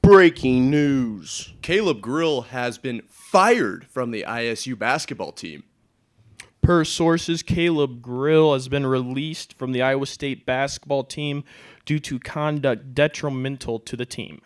Breaking news. Caleb Grill has been fired from the ISU basketball team. Per sources, Caleb Grill has been released from the Iowa State basketball team due to conduct detrimental to the team.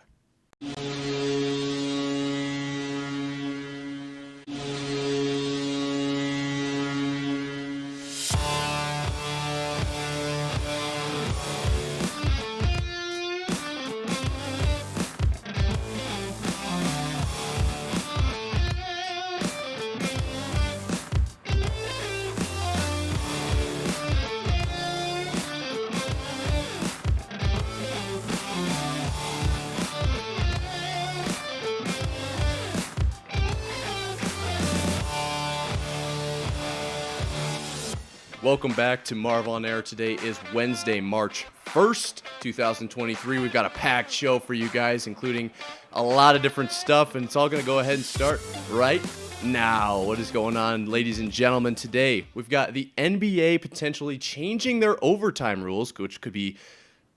Welcome back to Marv on Air. Today is Wednesday, March 1st, 2023. We've got a packed show for you guys, including a lot of different stuff, and it's all going to go ahead and start right now. What is going on, ladies and gentlemen? Today, we've got the NBA potentially changing their overtime rules, which could be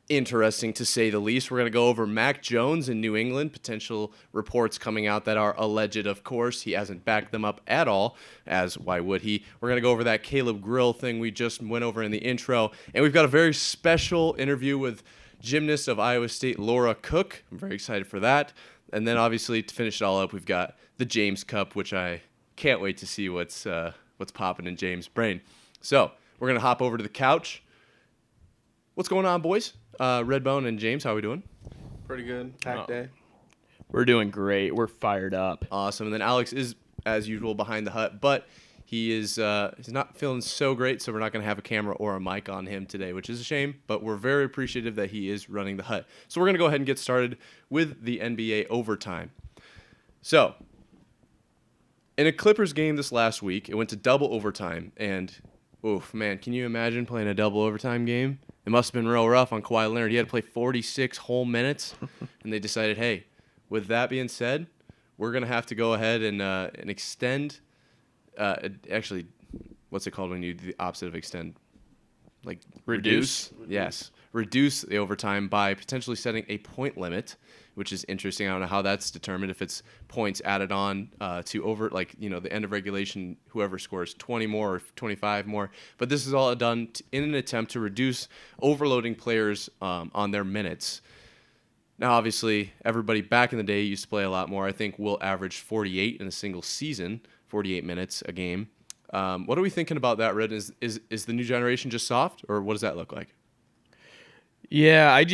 interesting to say the least. We're going to go over Mac Jones in New England, potential reports coming out that are alleged, of course. He hasn't backed them up at all, as why would he? We're going to go over that Caleb Grill thing we just went over in the intro, and we've got a very special interview with gymnast of Iowa State, Laura Cooke. I'm very excited for that. And then, obviously, to finish it all up, we've got the James Cup, which I can't wait to see what's popping in James' brain. So, we're going to hop over to the couch. What's going on, boys? Redbone and James, how are we doing? Pretty good. Packed day. We're doing great. We're fired up. Awesome. And then Alex is, as usual, behind the hut, but he's not feeling so great, so we're not going to have a camera or a mic on him today, which is a shame, but we're very appreciative that he is running the hut. So we're going to go ahead and get started with the NBA overtime. So, in a Clippers game this last week, it went to double overtime, and, oof, man, can you imagine playing a double overtime game? It must have been real rough on Kawhi Leonard. He had to play 46 whole minutes, and they decided, hey, with that being said, we're going to have to go ahead and extend. Actually, what's it called when you do the opposite of extend? Like reduce? Yes. Reduce the overtime by potentially setting a point limit, which is interesting. I don't know how that's determined, if it's points added on to over, like, the end of regulation, whoever scores 20 more or 25 more. But this is all done in an attempt to reduce overloading players on their minutes. Now, obviously, everybody back in the day used to play a lot more. I think we'll average 48 in a single season, 48 minutes a game. What are we thinking about that, Red? Is the new generation just soft, or what does that look like? Yeah, I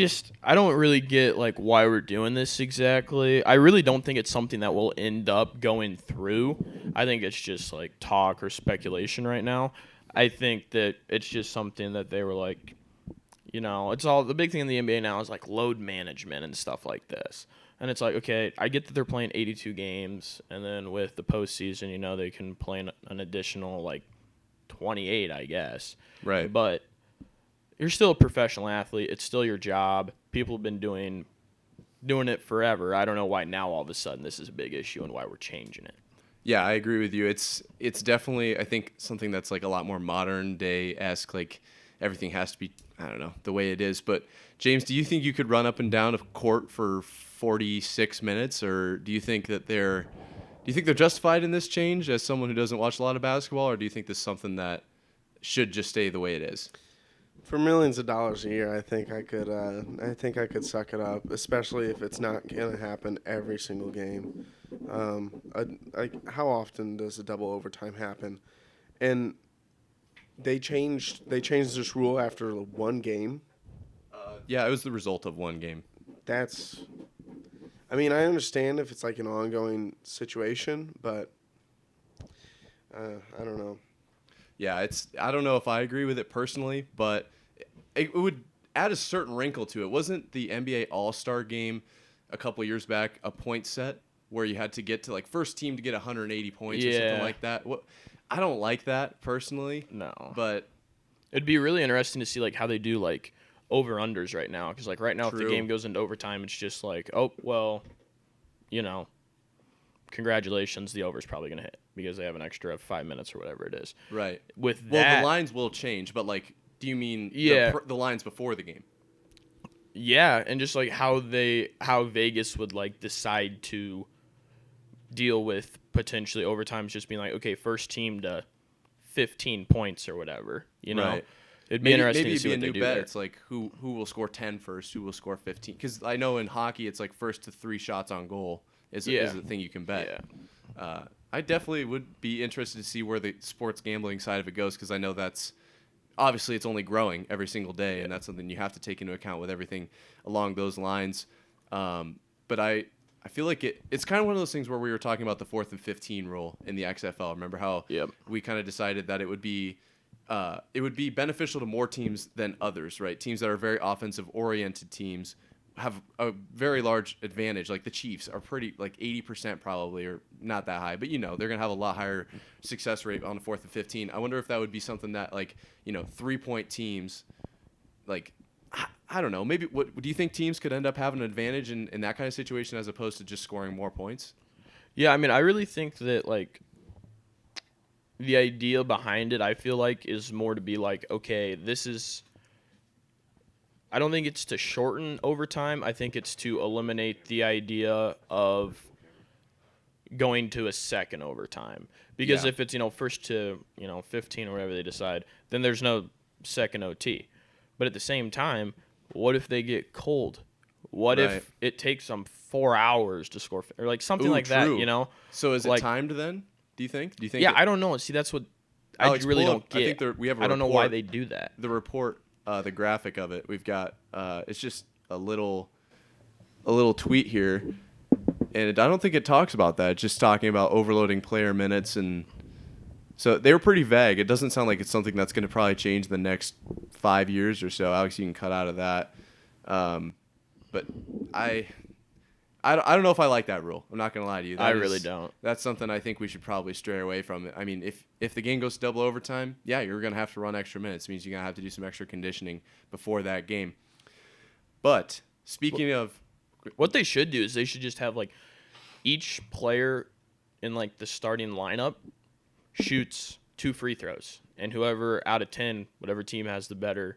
don't really get why we're doing this exactly. I really don't think it's something that will end up going through. I think it's just talk or speculation right now. I think that it's just something that they were it's all the big thing in the NBA now is load management and stuff like this. And it's okay, I get that they're playing 82 games, and then with the postseason, they can play an additional 28, I guess. Right. But you're still a professional athlete. It's still your job. People have been doing it forever. I don't know why now all of a sudden this is a big issue and why we're changing it. Yeah, I agree with you. It's definitely, I think, something that's a lot more modern day-esque. Everything has to be, I don't know, the way it is. But James, do you think you could run up and down a court for 46 minutes, or do you think that they're justified in this change as someone who doesn't watch a lot of basketball, or do you think this is something that should just stay the way it is? For millions of dollars a year, I think I could suck it up, especially if it's not gonna happen every single game. How often does a double overtime happen? And they changed this rule after one game. Yeah, it was the result of one game. I mean, I understand if it's an ongoing situation, but I don't know. Yeah, I don't know if I agree with it personally, but it would add a certain wrinkle to it. Wasn't the NBA All-Star game a couple years back a point set where you had to get to first team to get 180 points or something like that? I don't like that personally. No. But it'd be really interesting to see how they do over-unders right now, because right now True. If the game goes into overtime, it's just oh, well, congratulations, the over's probably going to hit because they have an extra 5 minutes or whatever it is. Right. With well, that, the lines will change, but do you mean Yeah. the lines before the game? Yeah, and just like how Vegas would like decide to deal with potentially overtimes, just being like, okay, first team to 15 points or whatever. Right. It'd be interesting maybe to see it'd what be they a new do bet. there. It's like who will score 10 first, who will score 15. Because I know in hockey it's like first to 3 shots on goal is a thing you can bet. Yeah. I definitely would be interested to see where the sports gambling side of it goes, because I know that's obviously it's only growing every single day, and that's something you have to take into account with everything along those lines. But I feel like it's kind of one of those things where we were talking about the 4th and 15 rule in the XFL. Remember how we kind of decided that it would be beneficial to more teams than others, right? Teams that are very offensive-oriented teams have a very large advantage. Like the Chiefs are pretty, like 80% probably, or not that high, but they're going to have a lot higher success rate on the 4th and 15. I wonder if that would be something that, like, 3-point teams, like, I don't know, maybe what do you think teams could end up having an advantage in that kind of situation as opposed to just scoring more points? Yeah, I mean, I really think that, like, the idea behind it, I feel like, is more to be like, okay, I don't think it's to shorten overtime. I think it's to eliminate the idea of going to a second overtime. Because if it's, first to, 15 or whatever they decide, then there's no second OT. But at the same time, what if they get cold? What if it takes them 4 hours to score, or like something like true. that, So is it timed then? Do you think? Yeah, I don't know. See, that's what Alex, I really don't get. I think we have I don't know why they do that. The report, the graphic of it, we've got. It's just a little tweet here, and I don't think it talks about that. It's just talking about overloading player minutes, and so they were pretty vague. It doesn't sound like it's something that's going to probably change the next 5 years or so. Alex, you can cut out of that. But I don't know if I like that rule. I'm not going to lie to you. I really don't. That's something I think we should probably stray away from. I mean, if the game goes to double overtime, yeah, you're going to have to run extra minutes. It means you're going to have to do some extra conditioning before that game. But speaking of... What they should do is they should just have, like, each player in, like, the starting lineup shoots 2 free throws. And whoever out of 10, whatever team has the better...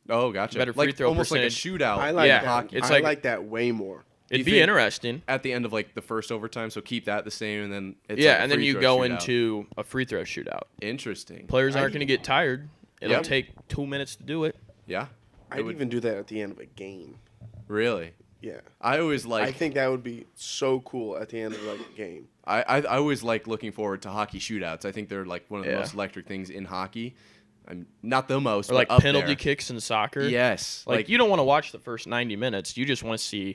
Oh, gotcha. Better free throw almost percentage. Like a shootout. I like that. Hockey. I like that way more. It'd be interesting. At the end of like the first overtime, so keep that the same, and then it's yeah, like and then you go into a free throw shootout. Interesting. Players aren't going to get tired. It'll take 2 minutes to do it. Yeah, I'd even do that at the end of a game. Really? Yeah. I think that would be so cool at the end of like a game. I always like looking forward to hockey shootouts. I think they're like one of the most electric things in hockey. I'm not the most, or like but up penalty there. kicks in soccer. Yes. Like you don't want to watch the first 90 minutes. You just want to see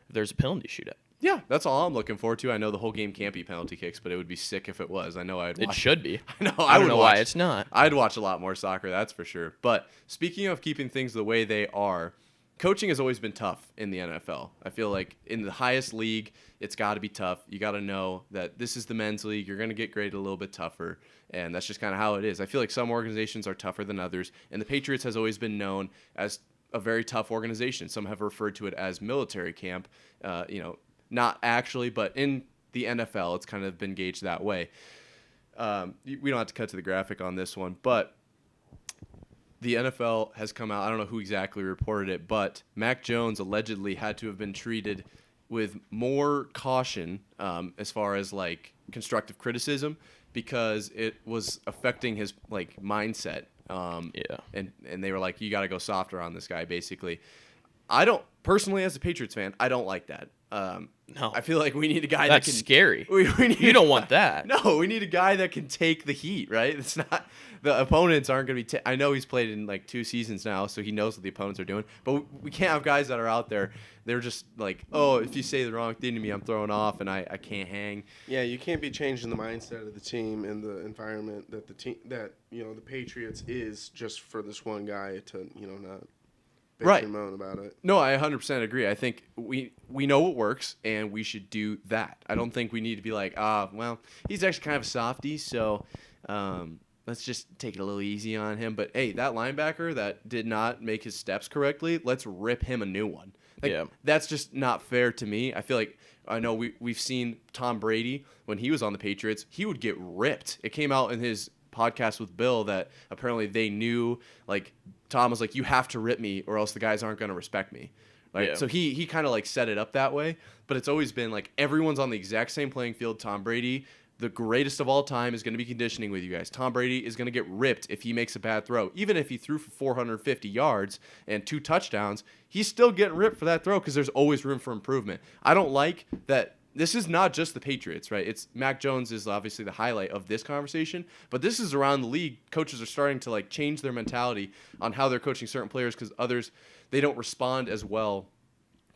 if there's a penalty shootout. Yeah, that's all I'm looking forward to. I know the whole game can't be penalty kicks, but it would be sick if it was. I know I'd watch. It should be. I know. I don't know why it's not. I'd watch a lot more soccer, that's for sure. But speaking of keeping things the way they are, coaching has always been tough in the NFL. I feel like in the highest league, it's got to be tough. You got to know that this is the men's league. You're going to get graded a little bit tougher, and that's just kind of how it is. I feel like some organizations are tougher than others, and the Patriots has always been known as a very tough organization. Some have referred to it as military camp, not actually, but in the NFL, it's kind of been gauged that way. We don't have to cut to the graphic on this one, but the NFL has come out. I don't know who exactly reported it, but Mac Jones allegedly had to have been treated with more caution as far as like constructive criticism because it was affecting his like mindset. And they were like, you got to go softer on this guy, basically. I don't personally, as a Patriots fan, I don't like that. No, I feel like we need a guy that's that can. Scary. We need you don't want that. No, we need a guy that can take the heat. Right? It's not the opponents aren't going to be. I know he's played in like 2 seasons now, so he knows what the opponents are doing. But we can't have guys that are out there. They're just like, oh, if you say the wrong thing to me, I'm throwing off, and I can't hang. Yeah, you can't be changing the mindset of the team and the environment that the Patriots is just for this one guy to not. Bitch and moan about it. No, I 100% agree. I think we know what works, and we should do that. I don't think we need to be like, well, he's actually kind of a softie, so let's just take it a little easy on him. But, hey, that linebacker that did not make his steps correctly, let's rip him a new one. That's just not fair to me. I feel like I know we've seen Tom Brady, when he was on the Patriots, he would get ripped. It came out in his podcast with Bill that apparently they knew, like, Tom was like, you have to rip me or else the guys aren't going to respect me. Right? Yeah. So he kind of like set it up that way, but it's always been like everyone's on the exact same playing field. Tom Brady, the greatest of all time, is going to be conditioning with you guys. Tom Brady is going to get ripped if he makes a bad throw. Even if he threw for 450 yards and 2 touchdowns, he's still getting ripped for that throw because there's always room for improvement. I don't like that. This is not just the Patriots, right? It's Mac Jones is obviously the highlight of this conversation, but this is around the league. Coaches are starting to like change their mentality on how they're coaching certain players because others, they don't respond as well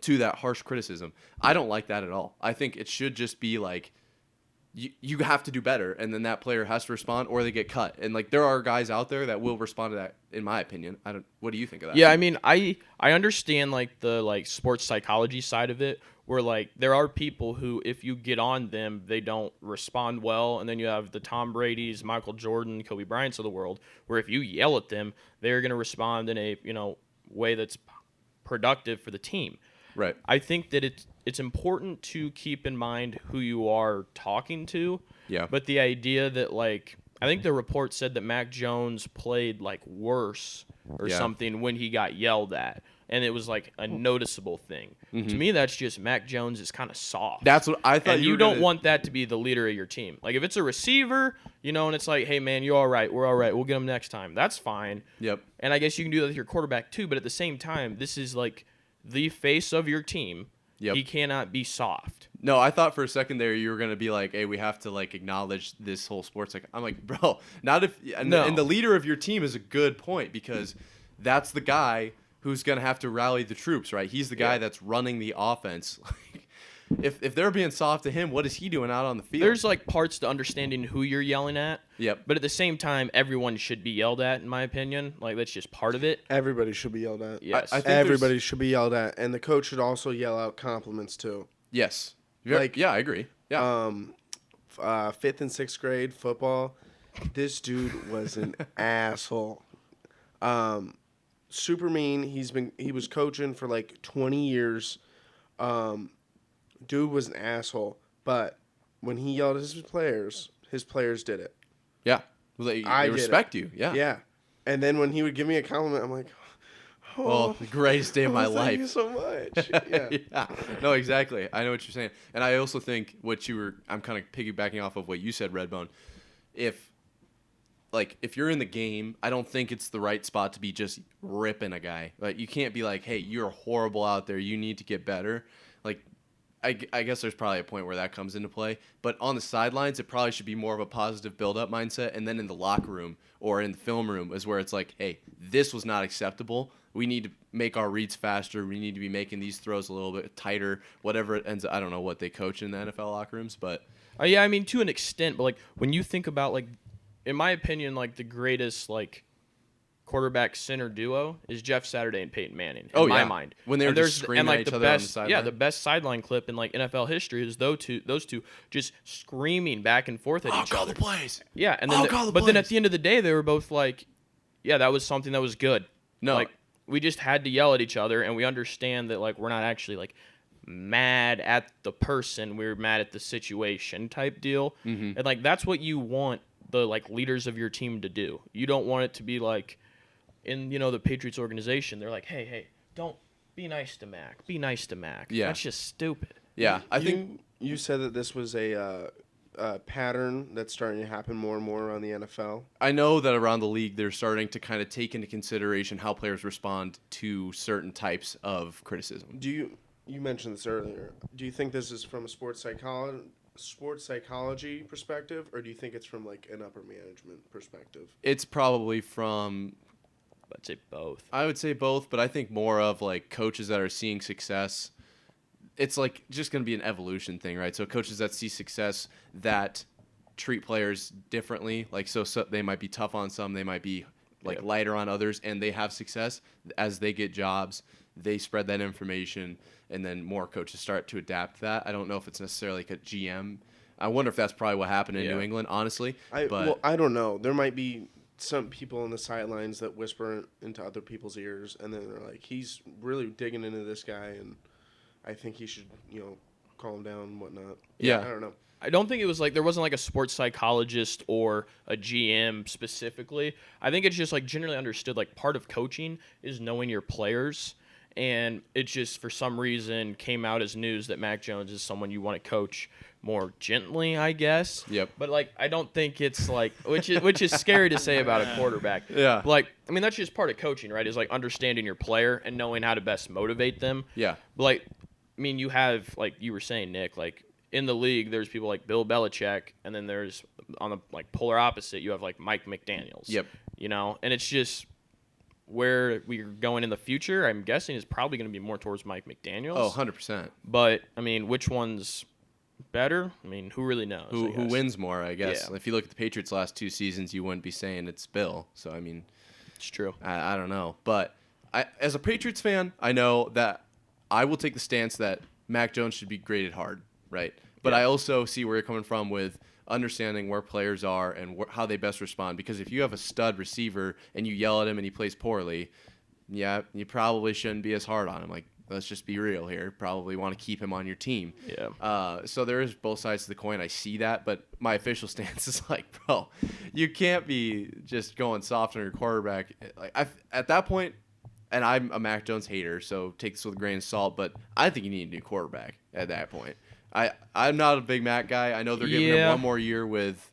to that harsh criticism. I don't like that at all. I think it should just be like you have to do better, and then that player has to respond or they get cut. And like there are guys out there that will respond to that, in my opinion. What do you think of that? Yeah, I mean, I understand like the like sports psychology side of it, where like there are people who if you get on them, they don't respond well, and then you have the Tom Brady's, Michael Jordan, Kobe Bryant's of the world, where if you yell at them, they're going to respond in a, way that's productive for the team. Right. I think that it's important to keep in mind who you are talking to. Yeah. But the idea that like I think the report said that Mac Jones played like worse or something when he got yelled at, and it was like a noticeable thing. To me, that's just Mac Jones is kind of soft. That's what I thought. And you don't want that to be the leader of your team. Like if it's a receiver, and it's like, hey man, you're all right. We're all right. We'll get him next time. That's fine. Yep. And I guess you can do that with your quarterback too. But at the same time, this is like the face of your team. Yep. He cannot be soft. No, I thought for a second there you were gonna be like, "Hey, we have to like acknowledge this whole sports." Like, I'm like, bro, not if. And the leader of your team is a good point because that's the guy who's gonna have to rally the troops, right? He's the guy that's running the offense. If they're being soft to him, what is he doing out on the field? There's like parts to understanding who you're yelling at. Yep. But at the same time, everyone should be yelled at, in my opinion. Like that's just part of it. Everybody should be yelled at. Yes. I think everybody should be yelled at, and the coach should also yell out compliments too. Yes. Like, yeah, I agree. Yeah. 5th and 6th grade football, this dude was an asshole. Super mean. He was coaching for like 20 years. Dude was an asshole, but when he yelled at his players did it. Yeah. They respect you. Yeah. Yeah. And then when he would give me a compliment, I'm like, oh, well, the greatest day of my life. Thank you so much. Yeah. Yeah. No, exactly. I know what you're saying. And I also think I'm kind of piggybacking off of what you said, Redbone. If you're in the game, I don't think it's the right spot to be just ripping a guy. Like you can't be like, hey, you're horrible out there. You need to get better. Like, I guess there's probably a point where that comes into play. But on the sidelines, it probably should be more of a positive build-up mindset. And then in the locker room or in the film room is where it's like, hey, this was not acceptable. We need to make our reads faster. We need to be making these throws a little bit tighter, whatever it ends up. I don't know what they coach in the NFL locker rooms, but. Yeah, I mean, to an extent. But, like, when you think about, like, in my opinion, like, the greatest, like, quarterback center duo is Jeff Saturday and Peyton Manning. In my mind, when they were just screaming at each other on the sideline. The best sideline clip in like NFL history is those two just screaming back and forth at each other. I'll call the plays. Yeah, and then then at the end of the day, they were both like, yeah, that was something that was good. No, like we just had to yell at each other, and we understand that like we're not actually like mad at the person, we're mad at the situation type deal, and like that's what you want the like leaders of your team to do. You don't want it to be like. In the Patriots organization, they're like, hey, don't be nice to Mac. Be nice to Mac. Yeah. That's just stupid. Yeah, I think you said that this was a pattern that's starting to happen more and more around the NFL. I know that around the league, they're starting to kind of take into consideration how players respond to certain types of criticism. You mentioned this earlier. Do you think this is from a sports psychology perspective, or do you think it's from like an upper management perspective? It's probably from. I'd say both. I would say both, but I think more of like coaches that are seeing success. It's like just going to be an evolution thing, right? So coaches that see success that treat players differently, like so they might be tough on some, they might be like lighter on others, and they have success as they get jobs. They spread that information, and then more coaches start to adapt that. I don't know if it's necessarily like a GM. I wonder if that's probably what happened in New England, honestly. I don't know. There might be some people on the sidelines that whisper into other people's ears, and then they're like, he's really digging into this guy, and I think he should, calm down and whatnot. Yeah. I don't know. I don't think it was like there wasn't like a sports psychologist or a GM specifically. I think it's just like generally understood like part of coaching is knowing your players. And it just, for some reason, came out as news that Mac Jones is someone you want to coach more gently, I guess. Yep. But, like, I don't think it's, like, which is scary to say about a quarterback. Yeah. But, like, I mean, that's just part of coaching, right, is, like, understanding your player and knowing how to best motivate them. Yeah. But, like, I mean, you have, like you were saying, Nick, like, in the league, there's people like Bill Belichick, and then there's, on the, like, polar opposite, you have, like, Mike McDaniels. Yep. You know, and it's just where we're going in the future, I'm guessing, is probably going to be more towards Mike McDaniels. Oh, 100%. But, I mean, which one's better? I mean, who really knows? Who wins more, I guess. Yeah. If you look at the Patriots' last 2 seasons, you wouldn't be saying it's Bill. So, I mean, It's true. I don't know. But as a Patriots fan, I know that I will take the stance that Mac Jones should be graded hard, right? But Yeah. I also see where you're coming from with understanding where players are and how they best respond. Because if you have a stud receiver and you yell at him and he plays poorly, yeah, you probably shouldn't be as hard on him. Like, let's just be real here. Probably want to keep him on your team. Yeah. So there is both sides to the coin. I see that, but my official stance is like, bro, you can't be just going soft on your quarterback. Like at that point, and I'm a Mac Jones hater, so take this with a grain of salt, but I think you need a new quarterback at that point. I'm not a big Mac guy. I know they're giving him one more year with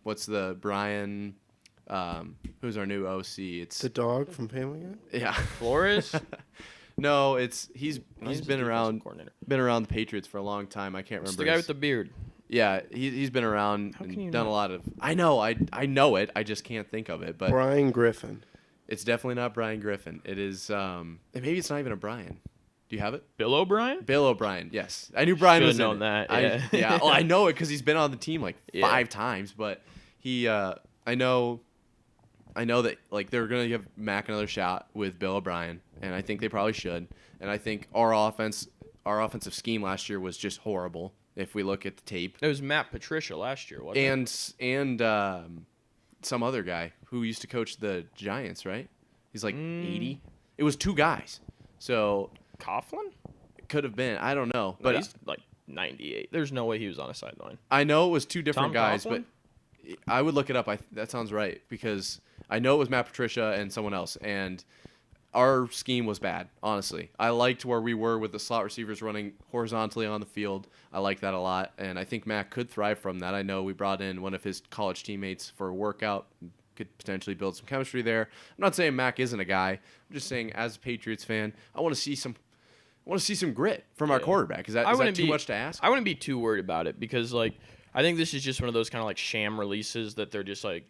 what's the Brian, who's our new OC? It's The dog from Family Guy? yeah. Flores? No, he's He's been the around defensive coordinator. the Patriots for a long time. I can't remember. It's the guy with the beard. Yeah, he's been around How can you and done not? a lot of. I know, I know it. I just can't think of it. But Brian Griffin. it's definitely not Brian Griffin. It is. And maybe it's not even a Brian. Do you have it? Bill O'Brien? Bill O'Brien. Yes, I knew Brian Should've was in known it. that, Yeah. yeah. Oh, I know it because he's been on the team like Yeah. 5 times. But he, I know that like they're gonna give Mac another shot with Bill O'Brien, and I think they probably should. And I think our offensive scheme last year was just horrible. If we look at the tape, It was Matt Patricia last year, wasn't it? and some other guy who used to coach the Giants, right? He's like 80. It was 2 guys, so Coughlin? it could have been. I don't know, But but he's like 98. There's no way he was on a sideline. I know it was 2 different Tom guys, Coughlin? but I would look it up. That sounds right because I know it was Matt Patricia and someone else, and our scheme was bad, honestly. I liked where we were with the slot receivers running horizontally on the field. I liked that a lot, and I think Mac could thrive from that. I know we brought in one of his college teammates for a workout, could potentially build some chemistry there. I'm not saying Mac isn't a guy. I'm just saying, as a Patriots fan, I want to see some grit from our quarterback. Is that too much to ask? I wouldn't be too worried about it because, like, I think this is just one of those kind of like sham releases that they're just like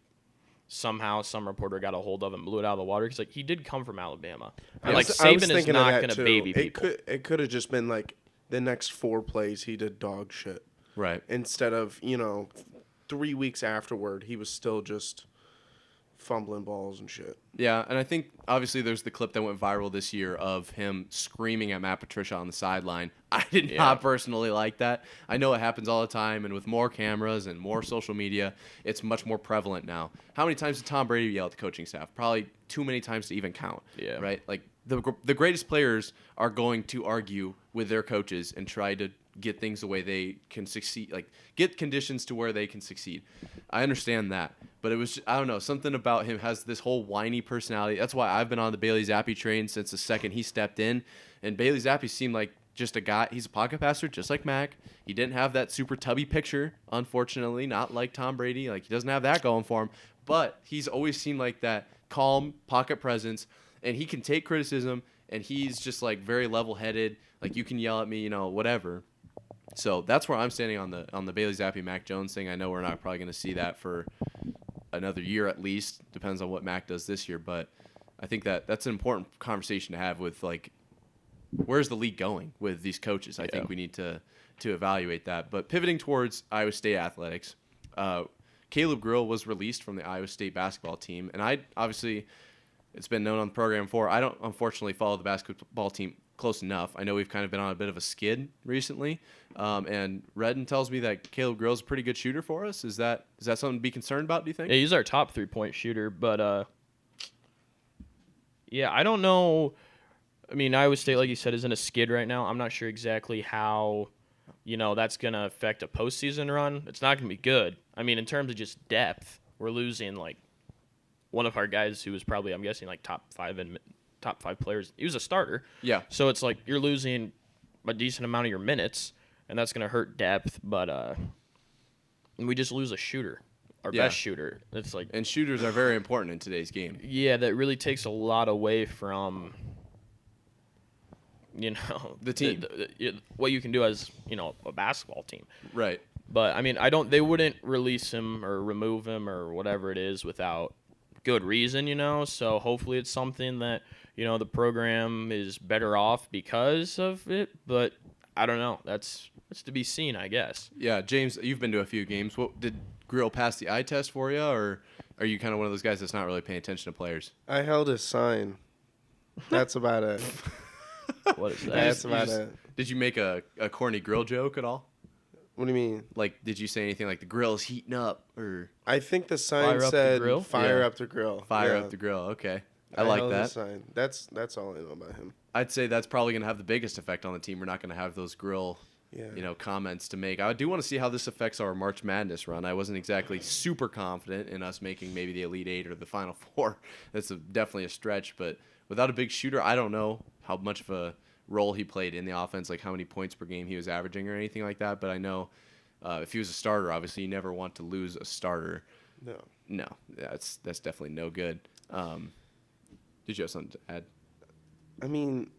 somehow some reporter got a hold of and blew it out of the water because like he did come from Alabama. And, like I was Saban is thinking of not that, going to too. baby people. It could have just been like the next 4 plays he did dog shit. Right. Instead of, 3 weeks afterward, he was still just fumbling balls and shit. Yeah, and I think obviously there's the clip that went viral this year of him screaming at Matt Patricia on the sideline. I did not personally like that. I know it happens all the time, and with more cameras and more social media, it's much more prevalent now. How many times did Tom Brady yell at the coaching staff? Probably too many times to even count. Yeah. Right? Like the greatest players are going to argue with their coaches and try to get things the way they can succeed, like get conditions to where they can succeed. I understand that, but it was, I don't know, something about him has this whole whiny personality. That's why I've been on the Bailey Zappi train since the second he stepped in, and Bailey Zappi seemed like just a guy. He's a pocket passer, just like Mac. He didn't have that super tubby picture, unfortunately, not like Tom Brady. Like, he doesn't have that going for him, but he's always seemed like that calm pocket presence, and he can take criticism, and he's just like very level-headed. Like, you can yell at me, whatever. So that's where I'm standing on the Bailey Zappi Mac Jones thing. I know we're not probably going to see that for another year at least. Depends on what Mac does this year, but I think that's an important conversation to have with, like, where's the league going with these coaches? I think we need to evaluate that. But pivoting towards Iowa State athletics, Caleb Grill was released from the Iowa State basketball team, and it's been known on the program before. I don't unfortunately follow the basketball team close enough. I know we've kind of been on a bit of a skid recently, and Redden tells me that Caleb Grill's a pretty good shooter for us. Is that something to be concerned about, do you think? Yeah, he's our top 3-point shooter, but yeah, I don't know. I mean, Iowa State, like you said, is in a skid right now. I'm not sure exactly how that's going to affect a postseason run, it's not going to be good. I mean, in terms of just depth, we're losing like one of our guys who was probably, I'm guessing, like top five players. He was a starter. Yeah. So it's like you're losing a decent amount of your minutes, and that's going to hurt depth. But and we just lose a shooter, our best shooter. It's like, and shooters are very important in today's game. yeah, that really takes a lot away from the team, what you can do as a basketball team. Right. But I mean, they wouldn't release him or remove him or whatever it is without good reason, So hopefully it's something that the program is better off because of it. But I don't know. That's to be seen, I guess. Yeah, James, you've been to a few games. What did Grill pass the eye test for you, or are you kind of one of those guys that's not really paying attention to players? I held his sign. That's about it. What is that? That's about it. Did you make a corny Grill joke at all? What do you mean? Like, did you say anything like the grill is heating up, or I think the sign Fire up the said grill? "Fire Yeah. up the grill." fire Yeah. up the grill? Okay, I like held that. his sign. That's all I know about him. I'd say that's probably going to have the biggest effect on the team. We're not going to have those grill, Yeah. comments to make. I do want to see how this affects our March Madness run. I wasn't exactly super confident in us making maybe the Elite Eight or the Final Four. That's definitely a stretch, but without a big shooter, I don't know how much of a role he played in the offense, like how many points per game he was averaging or anything like that. But I know if he was a starter, obviously you never want to lose a starter. No, that's definitely no good. Did you have something to add? I mean,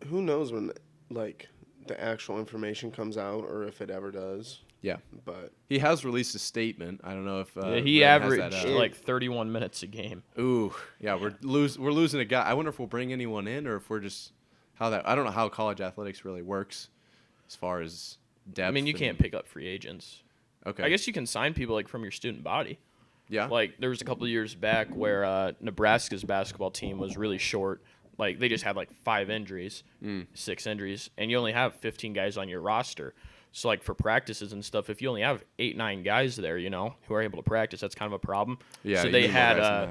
who knows when like the actual information comes out or if it ever does. Yeah, But he has released a statement. I don't know if he Red has that averaged out. like 31 minutes a game. Ooh, yeah, we're losing a guy. I wonder if we'll bring anyone in or if we're just I don't know how college athletics really works as far as depth. I mean, you can't pick up free agents. Okay. I guess you can sign people like from your student body. Yeah. Like there was a couple of years back where Nebraska's basketball team was really short. Like they just had like 6 injuries, and you only have 15 guys on your roster. So like for practices and stuff, if you only have 8, 9 guys there, who are able to practice, that's kind of a problem. Yeah. So you they need more had guys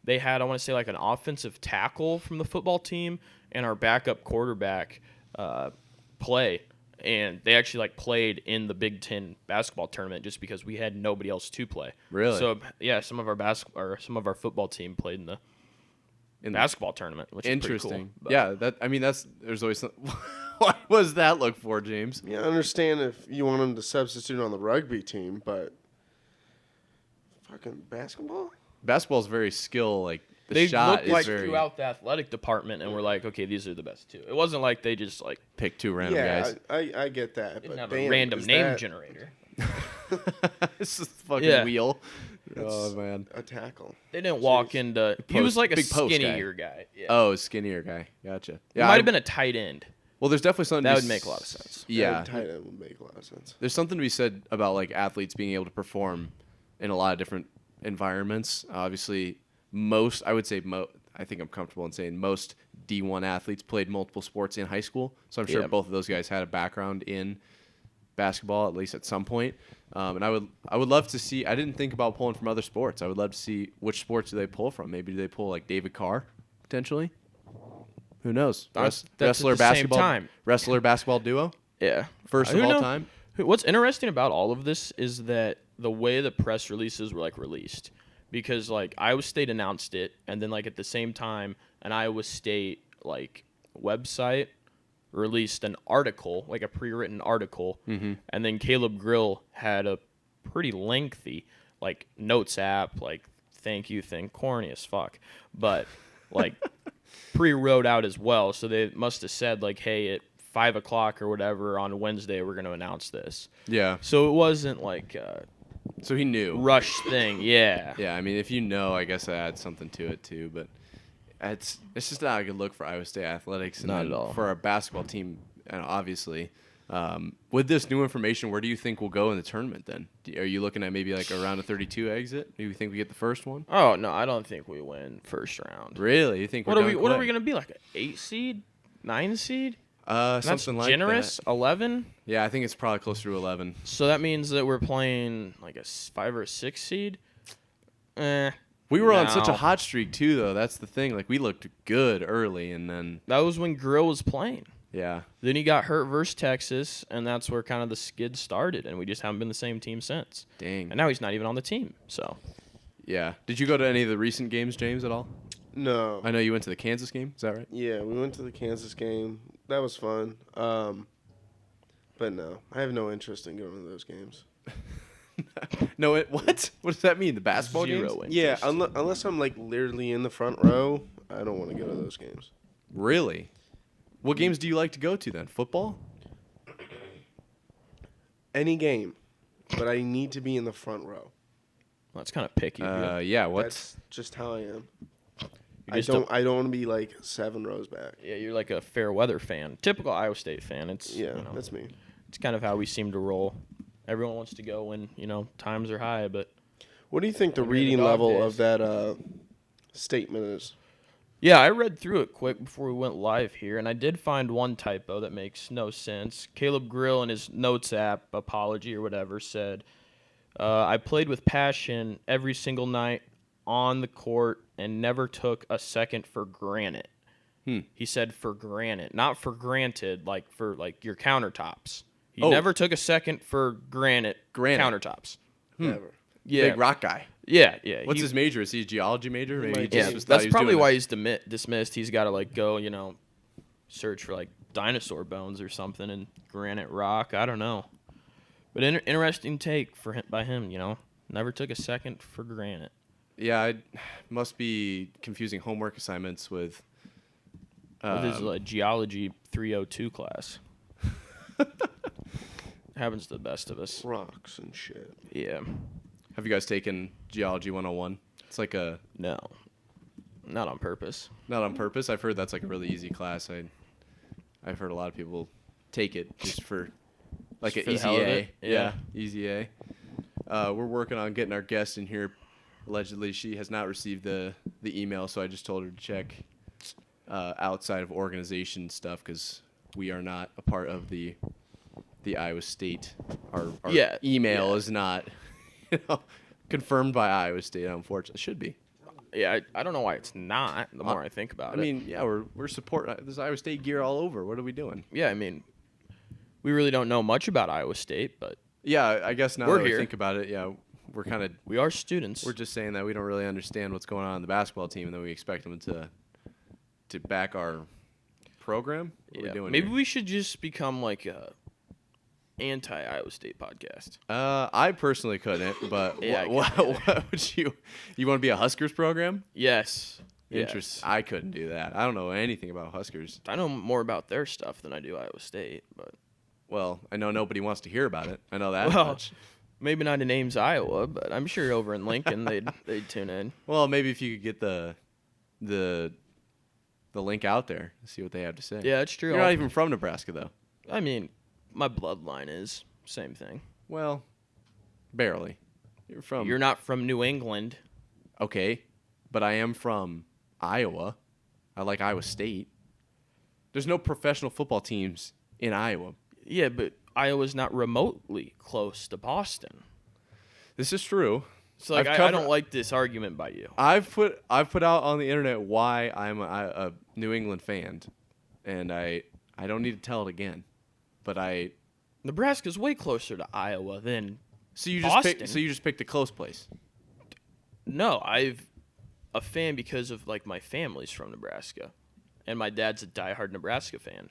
than that. I want to say like an offensive tackle from the football team and our backup quarterback play. And they actually like played in the Big Ten basketball tournament just because we had nobody else to play. Really? So yeah, some of our football team played in the basketball tournament, which Interesting. is pretty cool. Yeah, there's always some, what does that look for, James? yeah, I understand if you want him to substitute on the rugby team, but fucking basketball? Basketball's very skill. Like the They shot looked is like very throughout the athletic department, and we're like, okay, these are the best two. It wasn't like they just like pick 2 random Yeah, guys. I get that. didn't But have damn, a random is name that generator. This is the fucking Yeah. wheel. That's Oh man. a tackle? They didn't walk into. He was like a big post guy. skinnier guy. Yeah. Oh, skinnier guy. Gotcha. He Yeah, might have been a tight end. Well, there's definitely something That to would be make a lot of sense. Yeah. Tight end would make a lot of sense. There's something to be said about like athletes being able to perform in a lot of different environments. Obviously, I think I'm comfortable in saying most D1 athletes played multiple sports in high school. So I'm sure Yeah. both of those guys had a background in basketball, at least at some point. And I would love to see. I didn't think about pulling from other sports. I would love to see which sports do they pull from. Maybe do they pull like David Carr potentially? Who knows? That's Wrestler at the same basketball time. Wrestler basketball duo. Yeah. First Who of all know- time. What's interesting about all of this is that the way the press releases were like released, because like Iowa State announced it, and then like at the same time, an Iowa State like website released an article, like a pre-written article, and then Caleb Grill had a pretty lengthy like notes app, like thank you thing, corny as fuck, but like pre-wrote out as well. So they must have said like, hey, at 5 o'clock or whatever on Wednesday, we're going to announce this. Yeah. So it wasn't like So he knew. rush thing. Yeah. Yeah, I mean, if you know, I guess that adds something to it too. But it's just not a good look for Iowa State athletics. And Not then at all. for our basketball team, and obviously, with this new information, where do you think we'll go in the tournament then? Are you looking at maybe like around a 32 exit? Do you think we get the first one? Oh no, I don't think we win first round. Really? You think What we're are we? done What are quick? we gonna be, like an 8 seed, 9 seed? Something That's like generous. that. 11. Yeah, I think it's probably closer to 11. So that means that we're playing like a 5 or 6 seed. We were on such a No. hot streak too, though. That's the thing. Like we looked good early, and then That was when Grill was playing. Yeah. Then he got hurt versus Texas, and that's where kind of the skid started, and we just haven't been the same team since. Dang. And now he's not even on the team. So Yeah. Did you go to any of the recent games, James, at all? No. I know you went to the Kansas game. Is that right? Yeah, we went to the Kansas game. That was fun. But no, I have no interest in going to those games. No, what? What does that mean? The basketball Zero games? interest. Yeah, unless I'm like literally in the front row, I don't want to go to those games. Really? What games do you like to go to then? Football? Any game, but I need to be in the front row. Well, that's kind of picky. of you. Yeah. What? That's just how I am. You I just don't want to be like 7 rows back. Yeah, you're like a fair weather fan, typical Iowa State fan. It's Yeah, that's me. It's kind of how we seem to roll. Everyone wants to go when times are high, but What do you think the When you're in the reading dog level days. of that statement is? yeah, I read through it quick before we went live here, and I did find one typo that makes no sense. Caleb Grill in his notes app apology or whatever said, "I played with passion every single night on the court and never took a second for granted." He said for granted, not for granted, like for like your countertops. He never took a second for granite countertops. Never. Yeah, Big rock guy. yeah. What's his major? Is he a geology major? Maybe he might just Yeah, was thought that's he was probably doing why it. he's dismissed. He's got to like go, search for like dinosaur bones or something in granite rock. I don't know, but interesting take by him. Never took a second for granite. Yeah, I must be confusing homework assignments with. This is a geology 302 class. Happens to the best of us. Rocks and shit. Yeah. Have you guys taken Geology 101? It's like No. Not on purpose. not on purpose. I've heard that's like a really easy class. I've heard a lot of people take it just for like Just an for the easy hell of A. it? Yeah. Easy A. We're working on getting our guest in here. Allegedly, she has not received the email, so I just told her to check outside of organization stuff because we are not a part of the Iowa State. Our Yeah, email yeah. is not confirmed by Iowa State. Unfortunately, it should be. Yeah, I don't know why it's not. The more I think about I mean, yeah, we're supporting. There's Iowa State gear all over. What are we doing? yeah, I mean, we really don't know much about Iowa State, but Yeah, I guess now We're that I here. think about it, yeah, we're kind of we are students. we're just saying that we don't really understand what's going on in the basketball team, and then we expect them to back our program. What are we doing Maybe here? we should just become like a anti-Iowa State podcast. I personally couldn't, but Yeah, I what would you want to be a Huskers program? Yes. Interest. Yes. I couldn't do that. I don't know anything about Huskers. I know more about their stuff than I do Iowa State, but Well, I know nobody wants to hear about it. I know that well, much. maybe not in Ames, Iowa, but I'm sure over in Lincoln they'd tune in. Well, maybe if you could get the link out there, see what they have to say. Yeah, it's true. You're not even from Nebraska, though. I mean, my bloodline is same thing. Well, barely. You're not from New England. Okay, but I am from Iowa. I like Iowa State. There's no professional football teams in Iowa. Yeah, but Iowa's not remotely close to Boston. This is true. So like, I've I don't like this argument by you. I've put out on the internet why I'm a New England fan, and I don't need to tell it again. But Nebraska's way closer to Iowa than so you Boston. just picked a close place. No, I've a fan because of like my family's from Nebraska, and my dad's a diehard Nebraska fan.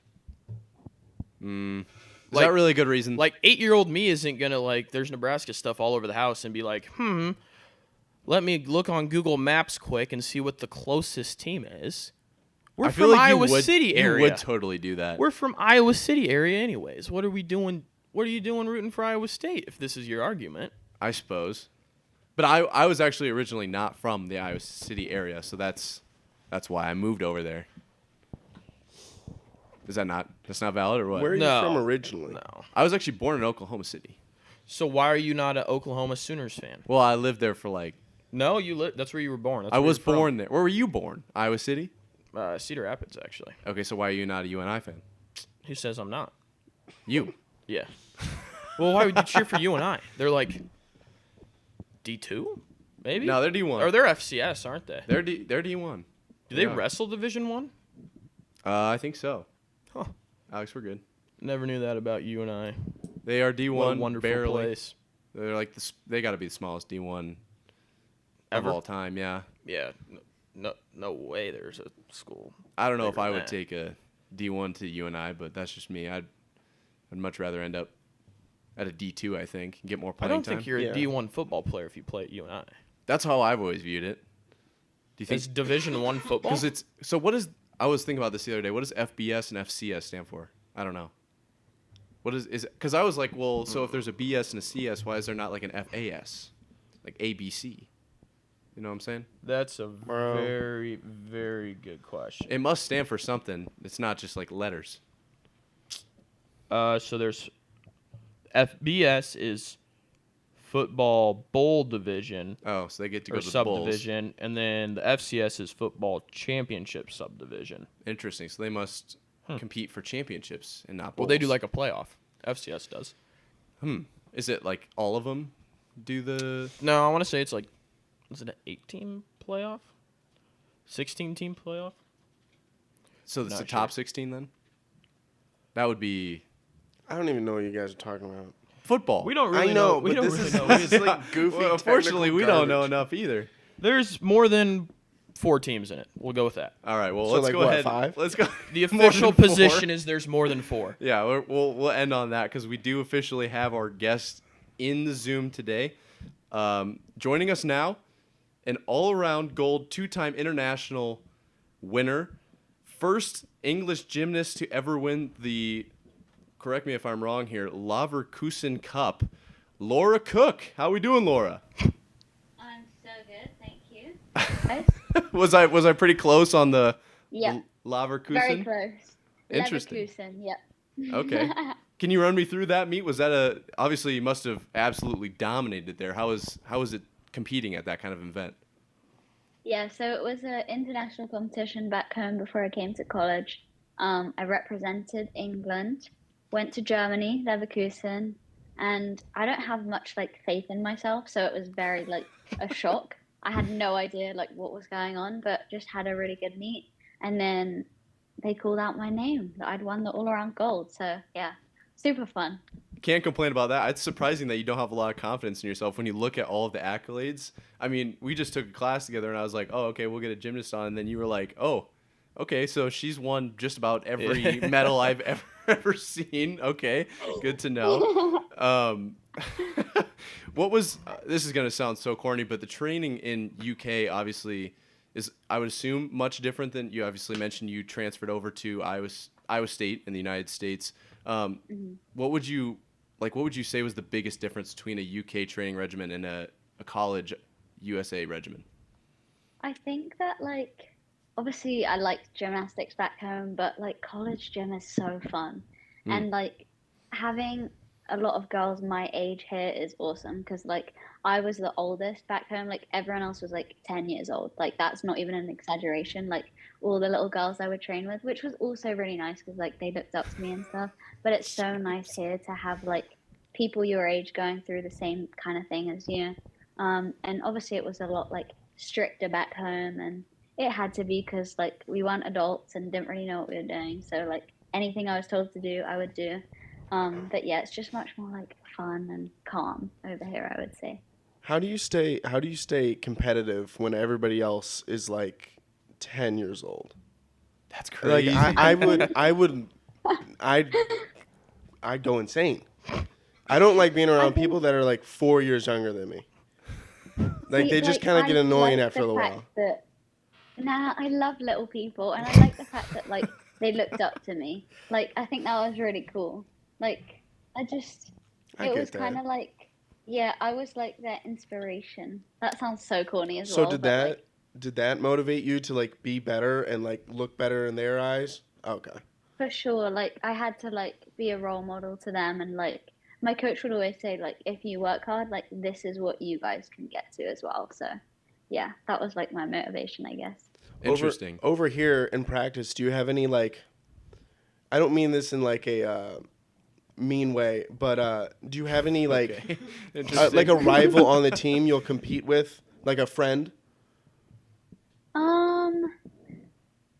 Is Like- that really a good reason? Like 8-year-old me isn't gonna like there's Nebraska stuff all over the house and be like, let me look on Google Maps quick and see what the closest team is. We're I feel from like Iowa you would, City area. You would totally do that. We're from Iowa City area anyways. What are we doing? What are you doing rooting for Iowa State if this is your argument? I suppose. But I was actually originally not from the Iowa City area, so that's why I moved over there. Is that that's not valid or what? Where are No. you from originally? No. I was actually born in Oklahoma City. So why are you not an Oklahoma Sooners fan? Well, I lived there for like No, that's where you were born. That's I where was you're from. born there. Where were you born? Iowa City? Cedar Rapids, actually. Okay, so why are you not a UNI fan? Who says I'm not? You. Yeah. Well, why would you cheer for UNI? They're like D2, maybe. No, they're D1. Or they're FCS, aren't they? They're D1. Do they Yeah. wrestle Division 1? I think so. Huh. Alex, we're good. Never knew that about you and I. They are What a D1, wonderful barely. place. They're like they got to be the smallest D1 Ever? of all time. Yeah. Yeah. No way. There's a school. I don't know if bigger I than would that. take a D1 to UNI, but that's just me. I'd much rather end up at a D2, I think, and get more I playing don't time. think you're Yeah. a D1 football player if you play at UNI. That's how I've always viewed it. Do you It's think? Division 1 football. Because it's so. What is? I was thinking about this the other day. What does FBS and FCS stand for? I don't know. What is? Because I was like, well, so if there's a BS and a CS, why is there not like an FAS, like ABC? You know what I'm saying? That's a Bro. very, very good question. It must stand for something. It's not just like letters. So there's FBS is football bowl division Oh, so they get to or go to the bowls. subdivision, and then the FCS is football championship subdivision. Interesting. So they must compete for championships and not bowls. Well, they do like a playoff. FCS does. Is it like all of them do the? No, I want to say it's like, is it an 8-team playoff? 16-team playoff? So it's Not the top sure. 16 then. That would be I don't even know what you guys are talking about. football. We don't really I know, We but don't this really is know. this is like goofy. Well, unfortunately, technical we don't know garbage. enough either. There's more than 4 teams in it. We'll go with that. All right. Well, So, let's like, go what, ahead. 5? Let's go. The More official than 4? position is there's more than 4. Yeah, we'll end on that because we do officially have our guest in the Zoom today. Joining us now, an all-around gold 2-time international winner, first English gymnast to ever win the, correct me if I'm wrong here, Laura Cooke Cup, Laura Cooke. How we doing, Laura? I'm so good, thank you. Guys? was I pretty close on the Yep, Laura Cooke? very close. Interesting. Leverkusen, yep. Okay. Can you run me through that meet? Was that obviously you must have absolutely dominated there. How was it competing at that kind of event? Yeah, so it was an international competition back home before I came to college. I represented England, went to Germany, Leverkusen, and I don't have much like faith in myself, so it was very like a shock. I had no idea like what was going on, but just had a really good meet. And then they called out my name that I'd won the all-around gold. So yeah, super fun. Can't complain about that. It's surprising that you don't have a lot of confidence in yourself when you look at all of the accolades. I mean, we just took a class together, and I was like, oh, okay, we'll get a gymnast on. And then you were like, oh, okay, so she's won just about every medal I've ever seen. Okay, good to know. What was this is going to sound so corny, but the training in UK obviously is, I would assume, much different than you obviously mentioned you transferred over to Iowa State in the United States. What would you say was the biggest difference between a UK training regimen and a college USA regimen? I think that like obviously I liked gymnastics back home, but like college gym is so fun. And like having a lot of girls my age here is awesome because like I was the oldest back home, like everyone else was like 10 years old. Like that's not even an exaggeration. Like all the little girls I would train with, which was also really nice because like they looked up to me and stuff. But it's so nice here to have like people your age going through the same kind of thing as you. And obviously it was a lot like stricter back home, and it had to be because like we weren't adults and didn't really know what we were doing. So like anything I was told to do, I would do. But yeah, it's just much more like fun and calm over here, I would say. How do you stay competitive when everybody else is like 10 years old? That's Like crazy. I'd go insane. I don't like being around people that are like 4 years younger than me. Like See, they just like, kind of get I annoying like after the a fact while. that- Nah, I love little people, and I like the fact that like they looked up to me. Like I think that was really cool. Like I it get was that. kind of like, yeah, I was like their inspiration. That sounds so corny as So well. did that motivate you to like be better and like look better in their eyes? Okay. For sure, like I had to like be a role model to them, and like my coach would always say like if you work hard, like this is what you guys can get to as well. So yeah, that was like my motivation, I guess. Interesting. Over here in practice, do you have any like, I don't mean this in like a mean way, but do you have any like Okay. Interesting. like a rival on the team you'll compete with, like a friend?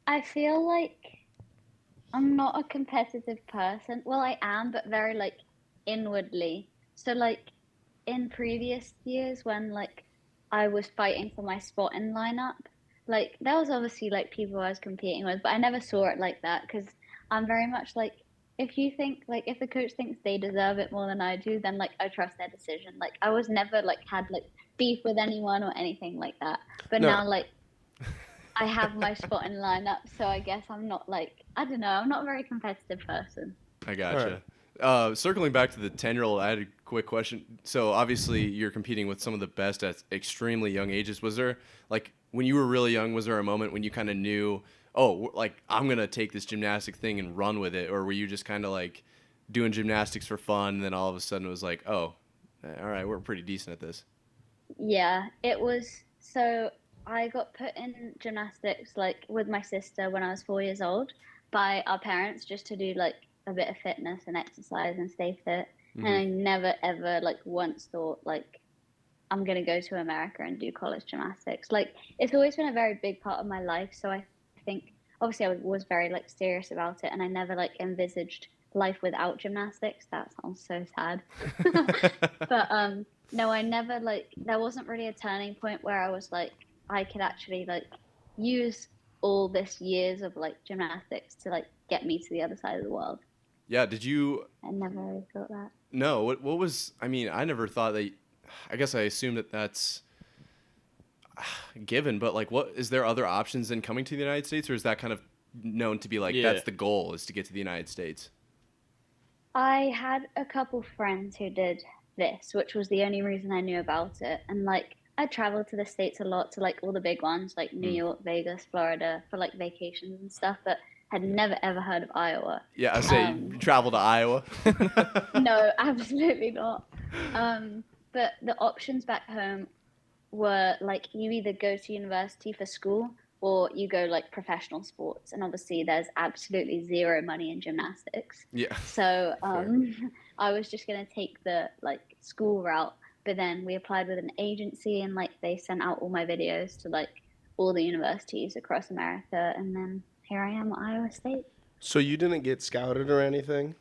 I feel like I'm not a competitive person. Well, I am, but very like inwardly. So like in previous years when like I was fighting for my spot in lineup, like there was obviously like people I was competing with, but I never saw it like that because I'm very much like if you think like if the coach thinks they deserve it more than I do, then like I trust their decision. Like I was never like had like beef with anyone or anything like that. But No, now like I have my spot in lineup, so I guess I'm not like I don't know. I'm not a very competitive person. I all right. gotcha. Circling back to the 10-year-old, I had a quick question. So obviously you're competing with some of the best at extremely young ages. Was there, like, when you were really young, was there a moment when you kind of knew, oh, like, I'm going to take this gymnastic thing and run with it? Or were you just kind of like doing gymnastics for fun, and then all of a sudden it was like, oh, all right, we're pretty decent at this? Yeah, it was. So I got put in gymnastics like with my sister when I was 4 years old by our parents just to do like a bit of fitness and exercise and stay fit. And Hmm. I never ever like once thought like I'm gonna go to America and do college gymnastics. Like it's always been a very big part of my life. So I think obviously was very like serious about it, and I never like envisaged life without gymnastics. That sounds so sad. But no, I never like there wasn't really a turning point where I was like I could actually like use all this years of like gymnastics to like get me to the other side of the world. Yeah, did you I never really thought that. know what was, I mean, I never thought that, I guess I assumed that that's given, but like, what is there other options than coming to the United States, or is that kind of known to be like Yeah. that's the goal, is to get to the United States? I had a couple friends who did this, which was the only reason I knew about it. And like I traveled to the States a lot to like all the big ones like New Mm. York, Vegas, Florida for like vacations and stuff, but had never ever heard of Iowa. Yeah, I say Um, travel to Iowa. no, absolutely not. Um, but the options back home were like you either go to university for school or you go like professional sports. And obviously, there's absolutely zero money in gymnastics. Yeah, So fair. I was just gonna take the like school route. But then we applied with an agency and like they sent out all my videos to like all the universities across America. And then here I am at Iowa State. So you didn't get scouted or anything?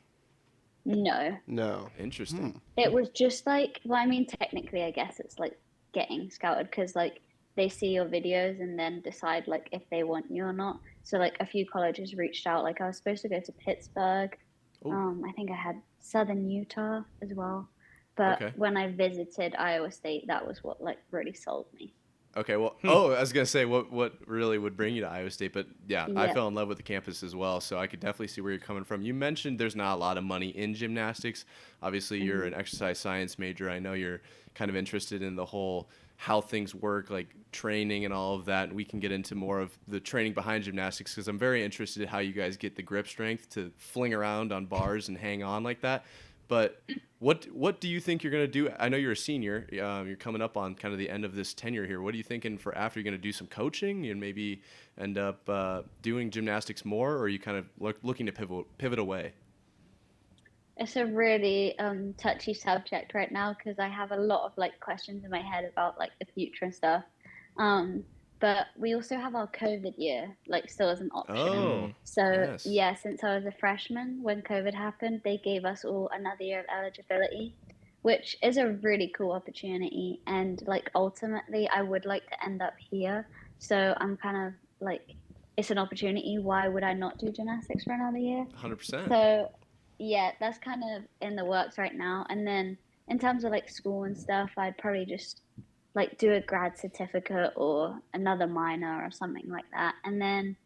No, No. Interesting. it was just like, well, I mean, technically, I guess it's like getting scouted because like they see your videos and then decide like if they want you or not. So like a few colleges reached out. Like I was supposed to go to Pittsburgh. Oh, I think I had Southern Utah as well. But okay. when I visited Iowa State, that was what like really sold me. Okay, well, Hmm. oh, I was gonna say what really would bring you to Iowa State, but yeah, I Yeah. fell in love with the campus as well, so I could definitely see where you're coming from. You mentioned there's not a lot of money in gymnastics. Obviously, you're Mhm. an exercise science major. I know you're kind of interested in the whole how things work, like training and all of that. And we can get into more of the training behind gymnastics because I'm very interested in how you guys get the grip strength to fling around on bars and hang on like that. But what do you think you're gonna do? I know you're a senior. You're coming up on kind of the end of this tenure here. What are you thinking for after? You're gonna do some coaching and maybe end up doing gymnastics more, or are you kind of looking to pivot away? It's a really touchy subject right now because I have a lot of like questions in my head about like the future and stuff. Um, but we also have our COVID year like still as an option. Oh, Mm. So yes. yeah, since I was a freshman when COVID happened, they gave us all another year of eligibility, which is a really cool opportunity. And like ultimately, I would like to end up here. So I'm kind of like, it's an opportunity. Why would I not do gymnastics for another year? 100%. So yeah, that's kind of in the works right now. And then in terms of like school and stuff, I'd probably just like do a grad certificate or another minor or something like that. And then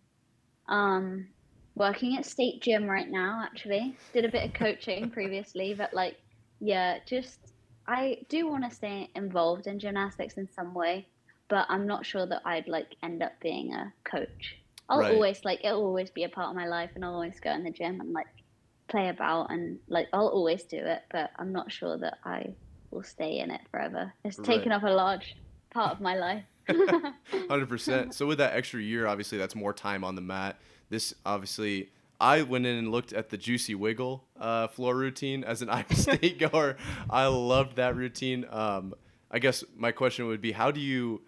um working at state gym right now actually. Did a bit of coaching previously, but like yeah, just I do want to stay involved in gymnastics in some way, but I'm not sure that I'd like end up being a coach. I'll Right. always like it'll always be a part of my life and I'll always go in the gym and like play about and like I'll always do it, but I'm not sure that I will stay in it forever. It's Right. taken up a large part of my life. 100%. So with that extra year, obviously that's more time on the mat. This obviously, I went in and looked at the Juicy Wiggle floor routine as an Iowa State goer. I loved that routine. I guess my question would be, how did you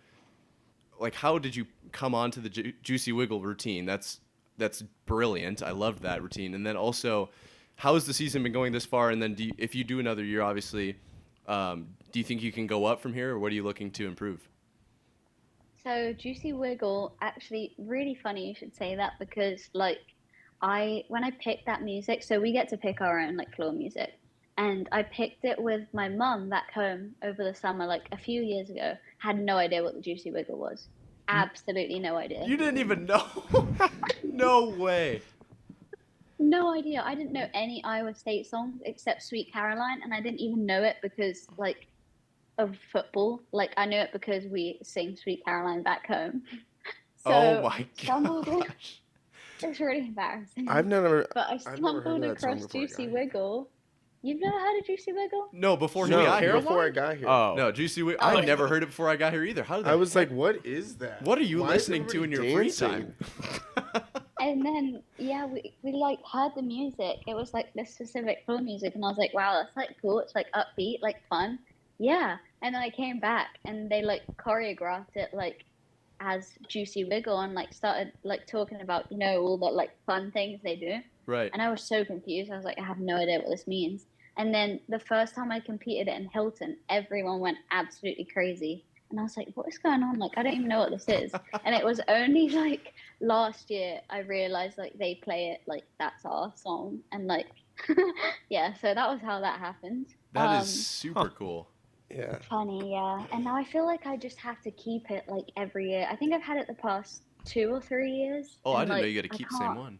come on to the Juicy Wiggle routine? That's that's brilliant. I loved that routine. And then also, how has the season been going this far? And then if you do another year, obviously, do you think you can go up from here, or what are you looking to improve? So Juicy Wiggle, actually, really funny you should say that because like when I picked that music, so we get to pick our own like floor music, and I picked it with my mum back home over the summer, like a few years ago. Had no idea what the Juicy Wiggle was. Absolutely no idea. You didn't even know? No way. No idea. I didn't know any Iowa State songs except Sweet Caroline, and I didn't even know it because like of football. Like I knew it because we sing Sweet Caroline back home. Oh So my stumbled in. gosh. It's really embarrassing. I've never But I I've never heard stumbled that song across before I got Juicy here. Wiggle. You've never heard of Juicy Wiggle? No, before he No, got here. before I got here. Oh. No, Juicy Wiggle. Oh. I never heard it before I got here either. How did that? I was like, what is that? what are you Why is listening to in your everybody free dancing? time? And then yeah, we like heard the music. It was like this specific floor music, and I was like, wow, that's like cool. It's like upbeat, like fun. Yeah. And then I came back, and they like choreographed it like as Juicy Wiggle, and like started like talking about all the like fun things they do. Right. And I was so confused. I was like, I have no idea what this means. And then the first time I competed in Hilton, everyone went absolutely crazy. And I was like, what is going on? Like, I don't even know what this is. And it was only like last year I realized like they play it like that's our song. And like, yeah, so that was how that happened. That is super cool. Yeah. Funny, yeah. And now I feel like I just have to keep it like every year. I think I've had it the past 2 or 3 years. Oh, I and, didn't know like, you got to keep the can't- same one.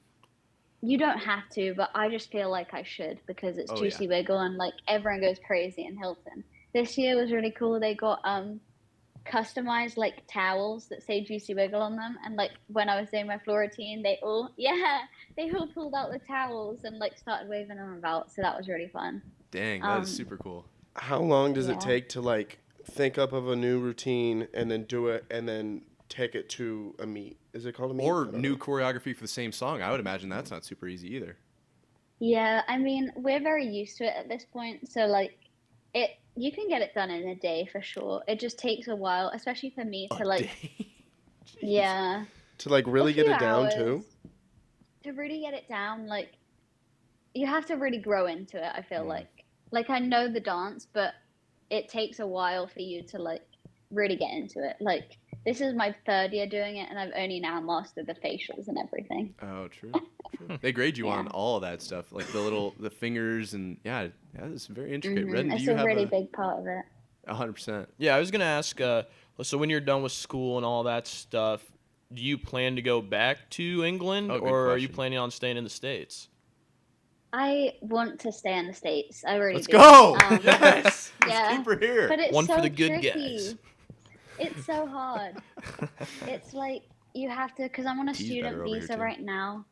You don't have to, but I just feel like I should because it's Oh, Juicy yeah. Wiggle and like everyone goes crazy in Hilton. This year was really cool. They got customized like towels that say Juicy Wiggle on them, and like when I was doing my floor routine, they all pulled out the towels and like started waving them about. So that was really fun. Dang, that is super cool. How long does Yeah. it take to like think up of a new routine and then do it and then take it to a meet? Is it called a meet? I Or don't new know. choreography for the same song. I would imagine that's not super easy either. Yeah, I mean we're very used to it at this point, so like you can get it done in a day for sure. It just takes a while, especially for me to like yeah. To like really a get few it down hours. too? To really get it down, like you have to really grow into it. I feel like I know the dance, but it takes a while for you to like really get into it. Like this is my 3rd year doing it, and I've only now mastered the facials and everything. Oh, true. They grade you on Yeah. all of that stuff, like the fingers and yeah, it's very intricate. Red, do It's you a have really big part of it. 100%? Yeah, I was gonna ask. So when you're done with school and all that stuff, do you plan to go back to England, Oh, good or are you question. planning on staying in the States? I want to stay in the States. I really Let's do. go! Um, Yes, yeah. let's keep her here. But it's One so for the good tricky. guys. It's so hard. It's like you have to, because I'm on a Tea's student better over here, visa too. right now.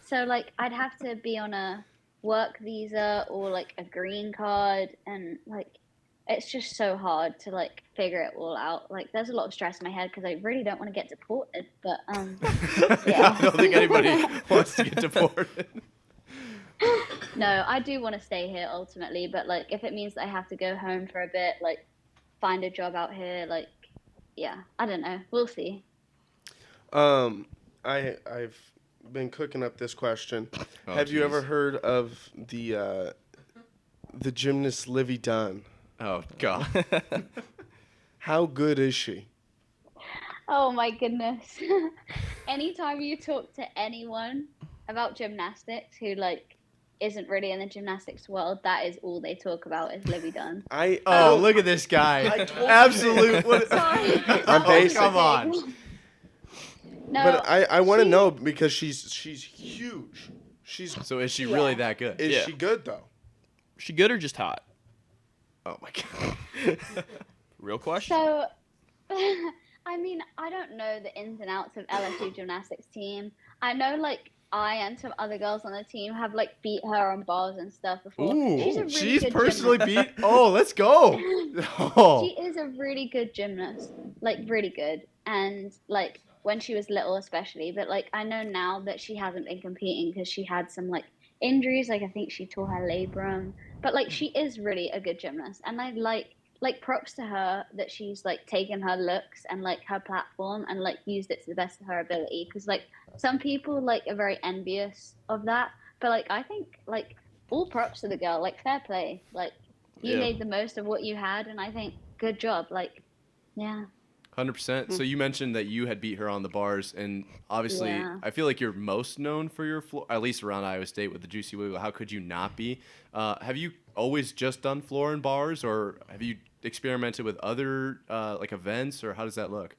So like I'd have to be on a work visa or like a green card, and like it's just so hard to like figure it all out. Like there's a lot of stress in my head because I really don't want to get deported, but yeah. I don't think anybody wants to get deported. No, I do want to stay here ultimately, but like if it means that I have to go home for a bit, like find a job out here, like yeah, I don't know. We'll see. I've been cooking up this question. Oh, Have you ever geez. heard of the gymnast Livy Dunn? Oh God. How good is she? Oh my goodness. Anytime you talk to anyone about gymnastics who like isn't really in the gymnastics world, that is all they talk about is Livy Dunn. Oh, look at this guy. I told you. Absolute. What, Sorry. I'm basic. Come on. No, But I want to she- know because she's huge. She's So is she really that good? is Yeah. she good though? She good or just hot? Oh my God. Real question. So, I mean, I don't know the ins and outs of LSU gymnastics team. I know, like, I and some other girls on the team have, like, beat her on bars and stuff before. Ooh, she's a really she's good personally gymnast. beat. Oh, let's go. Oh. She is a really good gymnast, like, really good. And, like, when she was little especially, but, like, I know now that she hasn't been competing because she had some, like, injuries. Like, I think she tore her labrum. But, like, she is really a good gymnast. And I like like props to her that she's like taken her looks and like her platform and like used it to the best of her ability. Because like some people like are very envious of that, but like I think like all props to the girl. Like fair play. Like you Yeah. made the most of what you had, and I think good job. Like yeah. 100%. So you mentioned that you had beat her on the bars, and obviously, Yeah. I feel like you're most known for your floor, at least around Iowa State with the Juicy Wiggle. How could you not be? Have you always just done floor and bars, or have you experimented with other like events, or how does that look?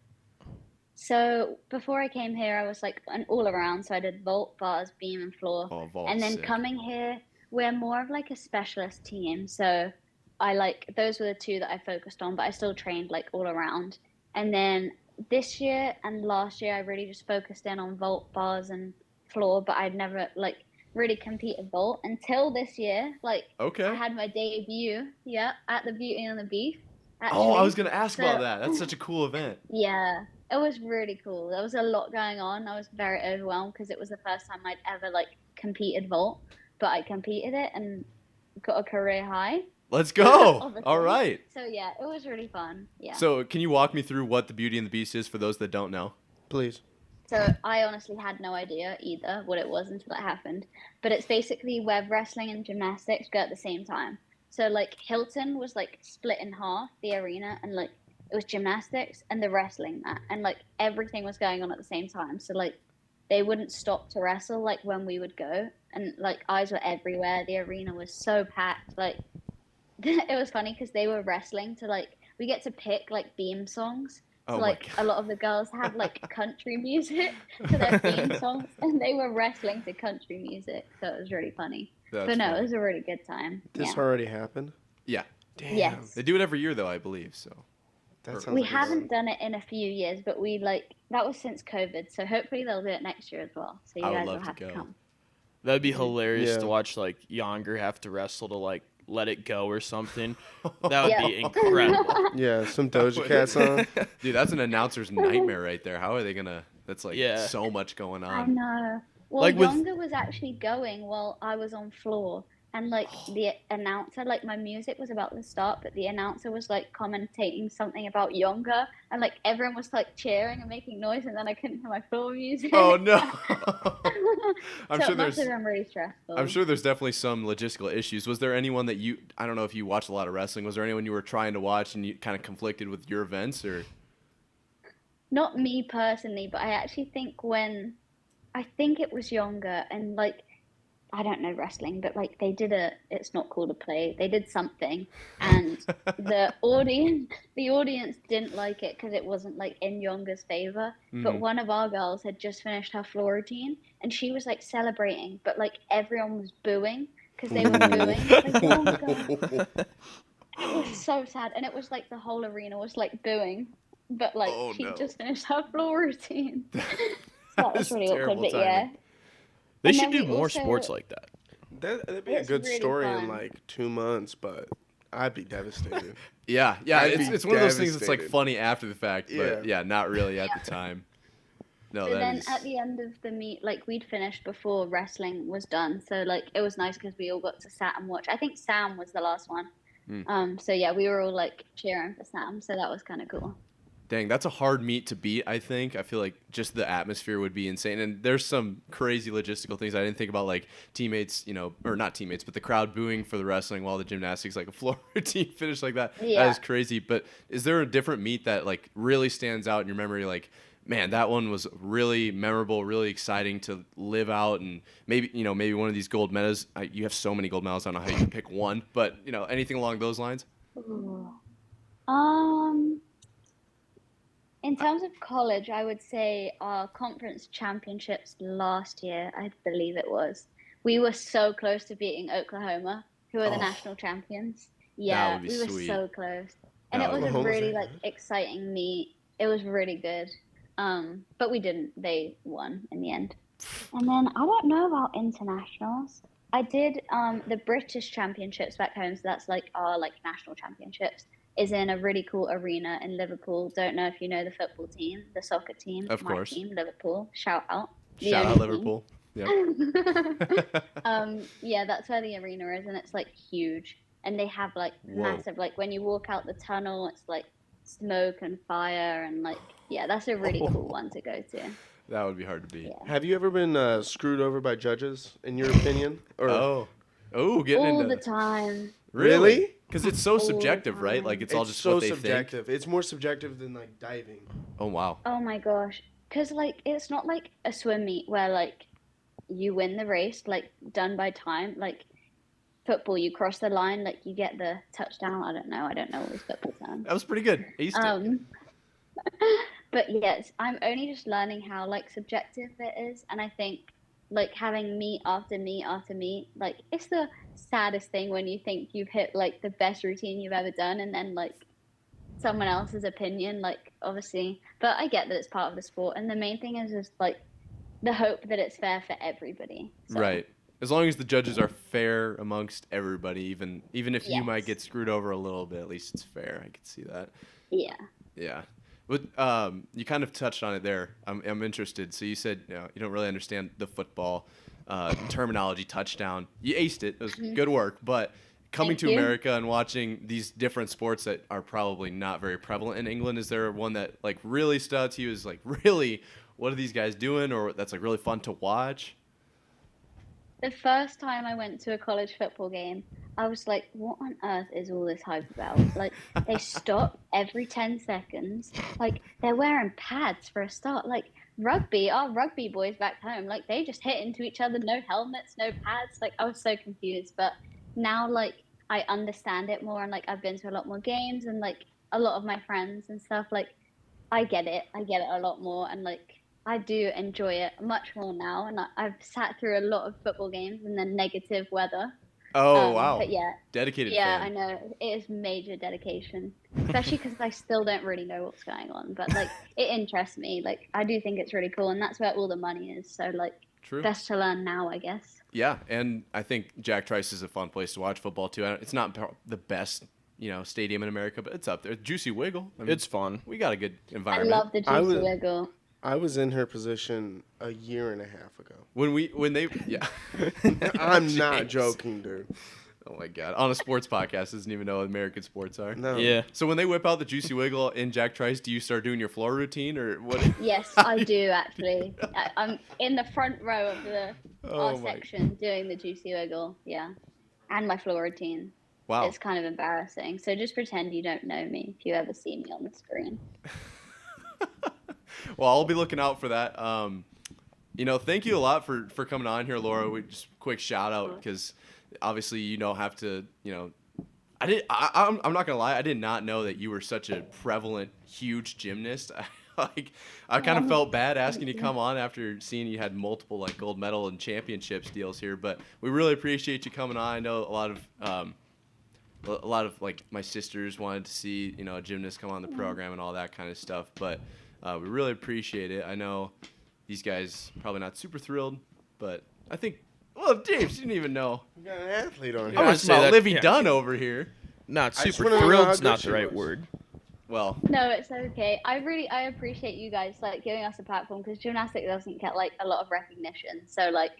So before I came here, I was like an all around. So I did vault, bars, beam, and floor. Oh, And vault's then sick. coming here, we're more of like a specialist team. So I like those were the two that I focused on, but I still trained like all around. And then this year and last year, I really just focused in on vault, bars, and floor. But I'd never like really competed vault until this year. Like I Okay. had my debut, yeah, at the Beauty and the Beast, Oh, I was actually. gonna ask about So that. That's such a cool event. yeah, it was really cool. There was a lot going on. I was very overwhelmed because it was the first time I'd ever like competed vault, but I competed it and got a career high, Let's go. All obviously. right. So yeah, it was really fun. Yeah. So, can you walk me through what the Beauty and the Beast is for those that don't know? Please. So I honestly had no idea either what it was until it happened. But it's basically where wrestling and gymnastics go at the same time. So like Hilton was like split in half, the arena, and like it was gymnastics and the wrestling mat, and like everything was going on at the same time. So like they wouldn't stop to wrestle like when we would go, and like eyes were everywhere. The arena was so packed. Like it was funny because they were wrestling to like we get to pick like theme songs. Oh So my like a lot of the girls have like country music to their theme songs, and they were wrestling to country music. So it was really funny. That's But no, funny. it was a really good time. This Yeah. already happened. Yeah. Damn. Yes. They do it every year though, I believe. So. That sounds We like haven't done it in a few years, but we like that was since COVID. So hopefully they'll do it next year as well. So you I would guys love will to have to go. come. That'd be hilarious Yeah. to watch like younger have to wrestle to like let it go or something. That would Yeah. be incredible. Yeah, some Doja Cat song. Dude, that's an announcer's nightmare right there. How are they gonna? That's like Yeah. so much going I on. know. Well, Like with- Younger was actually going while I was on floor, and like the announcer, like my music was about to start, but the announcer was like commentating something about Younger, and like everyone was like cheering and making noise, and then I couldn't hear my floor music. Oh no! I'm So sure it must there's. have been really stressful. I'm sure there's definitely some logistical issues. Was there anyone that you? I don't know if you watch a lot of wrestling. Was there anyone you were trying to watch and you kind of conflicted with your events or? Not me personally, but I actually think I think it was Younger, and like I don't know wrestling, but like they did it's not called a play. They did something, and the audience didn't like it because it wasn't like in Younger's favor. But Mhm. one of our girls had just finished her floor routine, and she was like celebrating, but like everyone was booing because they were booing for Younger. It was so sad, and it was like the whole arena was like booing, but like Oh, she no. just finished her floor routine. So that was That's really awkward, terrible but timing. yeah. They And should then do we more also- sports like that. That'd be a It's good really story in fun. like 2 months, but I'd be devastated. Yeah, I'd it's be one of those things that's like devastated. funny after the fact, but Yeah. yeah, not really at the time. No, But that then is. at the end of the meet, like we'd finished before wrestling was done, so like it was nice because we all got to sat and watch. I think Sam was the last one. So yeah, we were all like cheering for Sam, so that was kind of cool. Dang, that's a hard meet to beat, I think. I feel like just the atmosphere would be insane. And there's some crazy logistical things I didn't think about, like teammates, or not teammates, but the crowd booing for the wrestling while the gymnastics, like a floor routine finish like that. That Yeah. is crazy. But is there a different meet that like really stands out in your memory? Like, man, that one was really memorable, really exciting to live out. And maybe, maybe one of these gold medals. You have so many gold medals. I don't know how you can pick one, but anything along those lines? Ooh. In terms of college, I would say our conference championships last year, I believe it was. We were so close to beating Oklahoma, who are the Oh. national champions. Yeah, would be we were sweet. so close. And That it was would a be- Oklahoma's really that like good? exciting meet. It was really good. But we didn't. They won in the end. And then I don't know about internationals. I did the British Championships back home, so that's like our like national championships. Is in a really cool arena in Liverpool. Don't know if you know the football team, the soccer team, Of my course. team, Liverpool. Shout out. The Shout out only team. Liverpool. Yeah. Yeah, that's where the arena is, and it's like huge. and they have like Whoa. massive, like when you walk out the tunnel, it's like smoke and fire, and like, yeah, that's a really cool one to go to. That would be hard to beat. Yeah. Have you ever been screwed over by judges, in your opinion? Or Getting All into the time. Really? Because it's so All the subjective, right? Like time. it's all it's just so what they subjective. think. It's more subjective than like diving. Oh wow. Oh my gosh. Because, like, it's not like a swim meet where, like, you win the race, like, done by time. Like, football, you cross the line, like, you get the touchdown. I don't know all these football terms. That was pretty good. Aced it. But yes, I'm only just learning how, like, subjective it is. And I think, like, having meet after meet after meet, like, it's the saddest thing when you think you've hit, like, the best routine you've ever done, and then, like, someone else's opinion, like, obviously, but I get that it's part of the sport, and the main thing is just like the hope that it's fair for everybody. So, Right. As long as the judges are fair amongst everybody, even if you might yes. get screwed over a little bit, at least it's fair. I could see that. Yeah. Yeah. But you kind of touched on it there. I'm interested. So you said you don't really understand the football terminology, touchdown. You aced it. It was good work. But coming Thank to you. America and watching these different sports that are probably not very prevalent in England, is there one that like really stood out to you? Is like really, what are these guys doing, or that's like really fun to watch? The first time I went to a college football game, I was like, what on earth is all this hype about? Like, they stop every 10 seconds. Like, they're wearing pads for a start. Like, rugby, our rugby boys back home, like, they just hit into each other, no helmets, no pads. Like, I was so confused. But now, like, I understand it more, and, like, I've been to a lot more games, and, like, a lot of my friends and stuff, like, I get it. I get it a lot more, and, like, I do enjoy it much more now, and I've sat through a lot of football games and then negative weather. Oh wow, But yeah, dedicated yeah, I fan. know it is major dedication, especially because I still don't really know what's going on. But like, it interests me. Like, I do think it's really cool, and that's where all the money is. So like, True. best to learn now, I guess. Yeah, and I think Jack Trice is a fun place to watch football too. It's not the best, stadium in America, but it's up there. Juicy Wiggle. I mean, It's fun. we got a good I environment. love the I juicy was- wiggle. I was in her position a year and a half ago. When they yeah. I'm not James. joking, dude. Oh my god, on a sports podcast, doesn't even know what American sports are. No. Yeah. So when they whip out the Juicy Wiggle in Jack Trice, do you start doing your floor routine or what? Yes, I do actually. I'm in the front row of our Oh my- section doing the juicy wiggle. Yeah, and my floor routine. Wow. It's kind of embarrassing. So just pretend you don't know me if you ever see me on the screen. Well, I'll be looking out for that. Thank you a lot for coming on here, Laura. We just quick shout out because obviously have to I'm not gonna lie, I did not know that you were such a prevalent, huge gymnast. I kind of felt bad asking you to come on after seeing you had multiple like gold medal and championships deals here, but we really appreciate you coming on. I know a lot of like my sisters wanted to see a gymnast come on the program and all that kind of stuff, but we really appreciate it. I know these guys probably not super thrilled, but I think James, you didn't even know. We got an athlete on I here. would was say about that- Livy yeah. Dunn over here. Not I just super wanna know how thrilled's good not she the right was. word. Well, No, it's okay. I appreciate you guys like giving us a platform because gymnastics doesn't get like a lot of recognition. So like,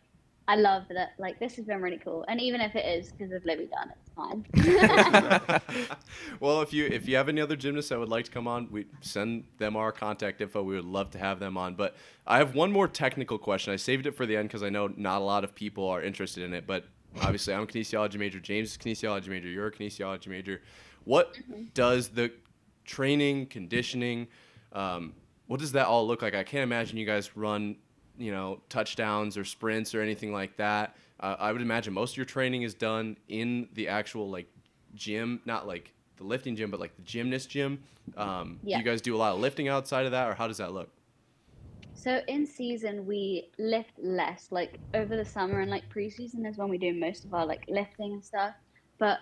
I love that. Like, this has been really cool, and even if it is because of Libby Dunn, it's fine. well, if you have any other gymnasts that would like to come on, we send them our contact info. We would love to have them on. But I have one more technical question. I saved it for the end because I know not a lot of people are interested in it. But obviously, I'm a kinesiology major. James is a kinesiology major. You're a kinesiology major. What does the training, conditioning, what does that all look like? I can't imagine you guys run touchdowns or sprints or anything like that. I would imagine most of your training is done in the actual like gym, not like the lifting gym, but like the gymnast gym. Do Yeah. you guys do a lot of lifting outside of that, or how does that look? So in season we lift less. Like over the summer and like preseason is when we do most of our like lifting and stuff. But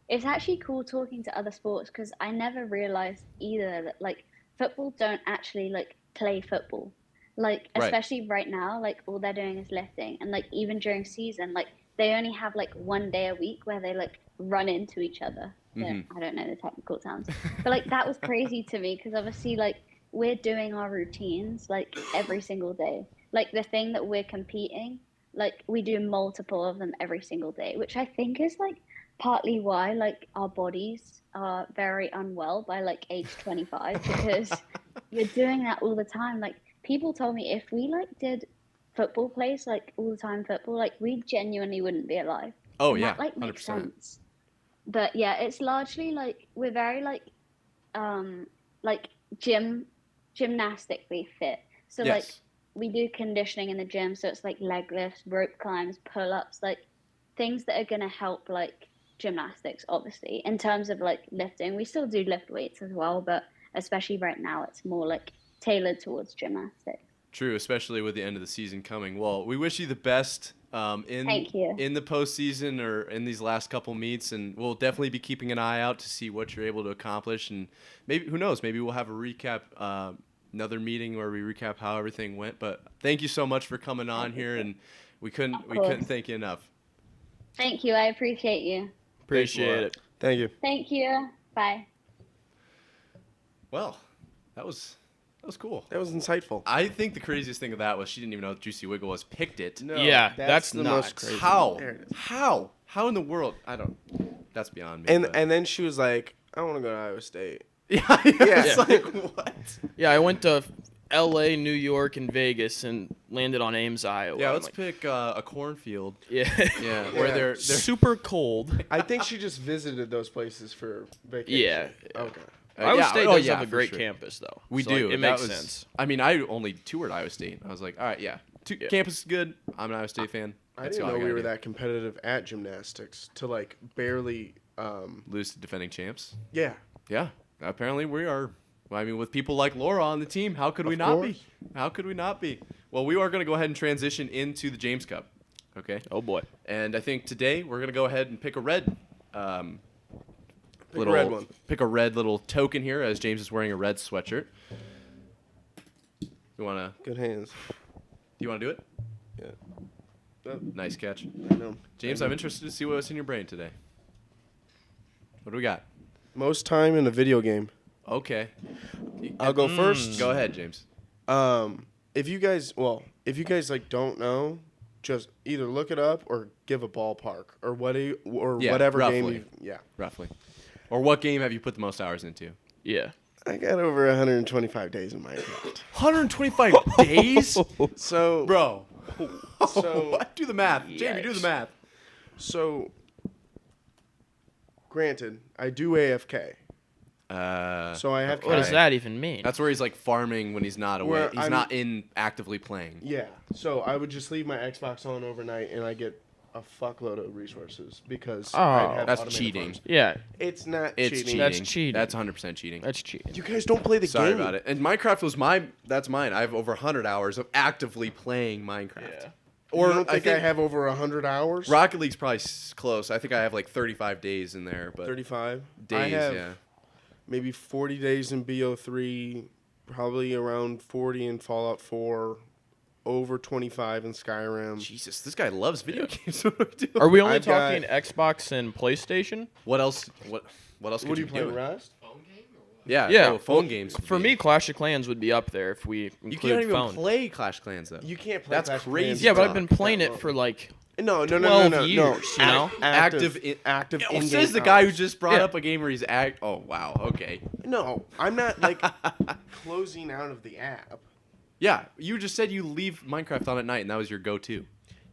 it's actually cool talking to other sports because I never realized either that like football don't actually like play football. Like Right. especially right now, like all they're doing is lifting, and like even during season, like they only have like one day a week where they like run into each other. So, I don't know the technical terms, but like that was crazy to me because obviously like we're doing our routines like every single day. Like the thing that we're competing, like we do multiple of them every single day, which I think is like partly why like our bodies are very unwell by like age 25 because you're doing that all the time. Like people told me if we like did football plays like all the time football, like we genuinely wouldn't be alive. Oh And yeah, that like makes 100%. sense. But yeah, it's largely like we're very um like gymnastically fit. So like Yes. we do conditioning in the gym, so it's like leg lifts, rope climbs, pull-ups, like things that are going to help like gymnastics. Obviously in terms of like lifting, we still do lift weights as well, but especially right now it's more like tailored towards gymnastics. True, especially with the end of the season coming. Well, we wish you the best Thank you. in the postseason or in these last couple meets, and we'll definitely be keeping an eye out to see what you're able to accomplish. And maybe, who knows, maybe we'll have a recap, another meeting where we recap how everything went. But thank you so much for coming on here, and we couldn't course. thank you enough. Thank you. I appreciate you. Appreciate it. Thank you. Thank you. Bye. Well, that was cool. That was insightful. I think the craziest thing of that was she didn't even know what Juicy Wiggle was. Picked it. No, Yeah, that's the nuts. most crazy. How? There it is. How in the world? I don't. That's beyond me. And but- and then she was like, I want to go to Iowa State. yeah, it's Yeah. like what? Yeah, I went to L.A., New York, and Vegas, and landed on Ames, Iowa. Yeah, I'm let's like, pick a cornfield. yeah, Yeah, where Yeah. they're super cold. I think she just visited those places for vacation. Yeah. Okay. Iowa State does have a for great sure. campus, though. We So, do. Like, it That makes was- sense. I mean, I only toured Iowa State. I was like, all right, yeah, Yeah. campus is good. I'm an Iowa State fan. I That's didn't all know we gotta were do. that competitive at gymnastics to like barely. Lose to defending champs. Yeah. Yeah, apparently we are. Well, I mean, with people like Laura on the team, how could we Of not course. be? How could we not be? Well, we are going to go ahead and transition into the James Cup. Okay. Oh boy. And I think today we're going to go ahead and pick a red. Pick a red one. Pick a red little token here, as James is wearing a red sweatshirt. You wanna? Good hands. You wanna do it? Yeah. Oh, Nice catch, I know. James. I'm interested to see what's in your brain today. What do we got? Most time in a video game. Okay. I'll go first. Go ahead, James. If you guys like don't know, just either look it up or give a ballpark or Yeah, whatever roughly. game you, yeah. Roughly. Or what game have you put the most hours into? Yeah. I got over 125 days in Minecraft. 125 days, So bro. So- What? Do the math, Jamie. Do the Yikes. math. so granted, I do AFK. So I have What does Okay. that even mean? That's where he's like farming when he's not away. Where He's I'm- not in actively playing. Yeah. So I would just leave my Xbox on overnight and I get a fuckload of resources because Oh, I'd have that's automated cheating. farms. yeah, It's not It's cheating. cheating. That's cheating. That's 100% cheating. that's cheating. You guys don't play the Sorry game. about it. And Minecraft was that's mine. I have over 100 hours of actively playing Minecraft. Yeah. Or Or you don't think I have over 100 hours? Rocket League's probably close. I think I have like 35 days in there, but 35 days, I have yeah. maybe 40 days in BO3, probably around 40 in Fallout 4, over 25 in Skyrim. Jesus, this guy loves video games. What do we do? Are we only I've got- talking Xbox and PlayStation? What else? What else could What do you you be play, doing? Rust? Yeah, Yeah, oh, phone well, games. would For be- me, Clash of Clans would be up there if we include you can't even phone. play Clash Clans though. You can't play That's Clash of crazy. Clans Yeah, but Fuck. I've been playing it for like No, 12 years, you know? Active active Oh, in-game says the guy who hours. just brought Yeah. up a game where he's Oh wow, okay. No, I'm not like closing out of the app. Yeah, you just said you leave Minecraft on at night, and that was your go-to.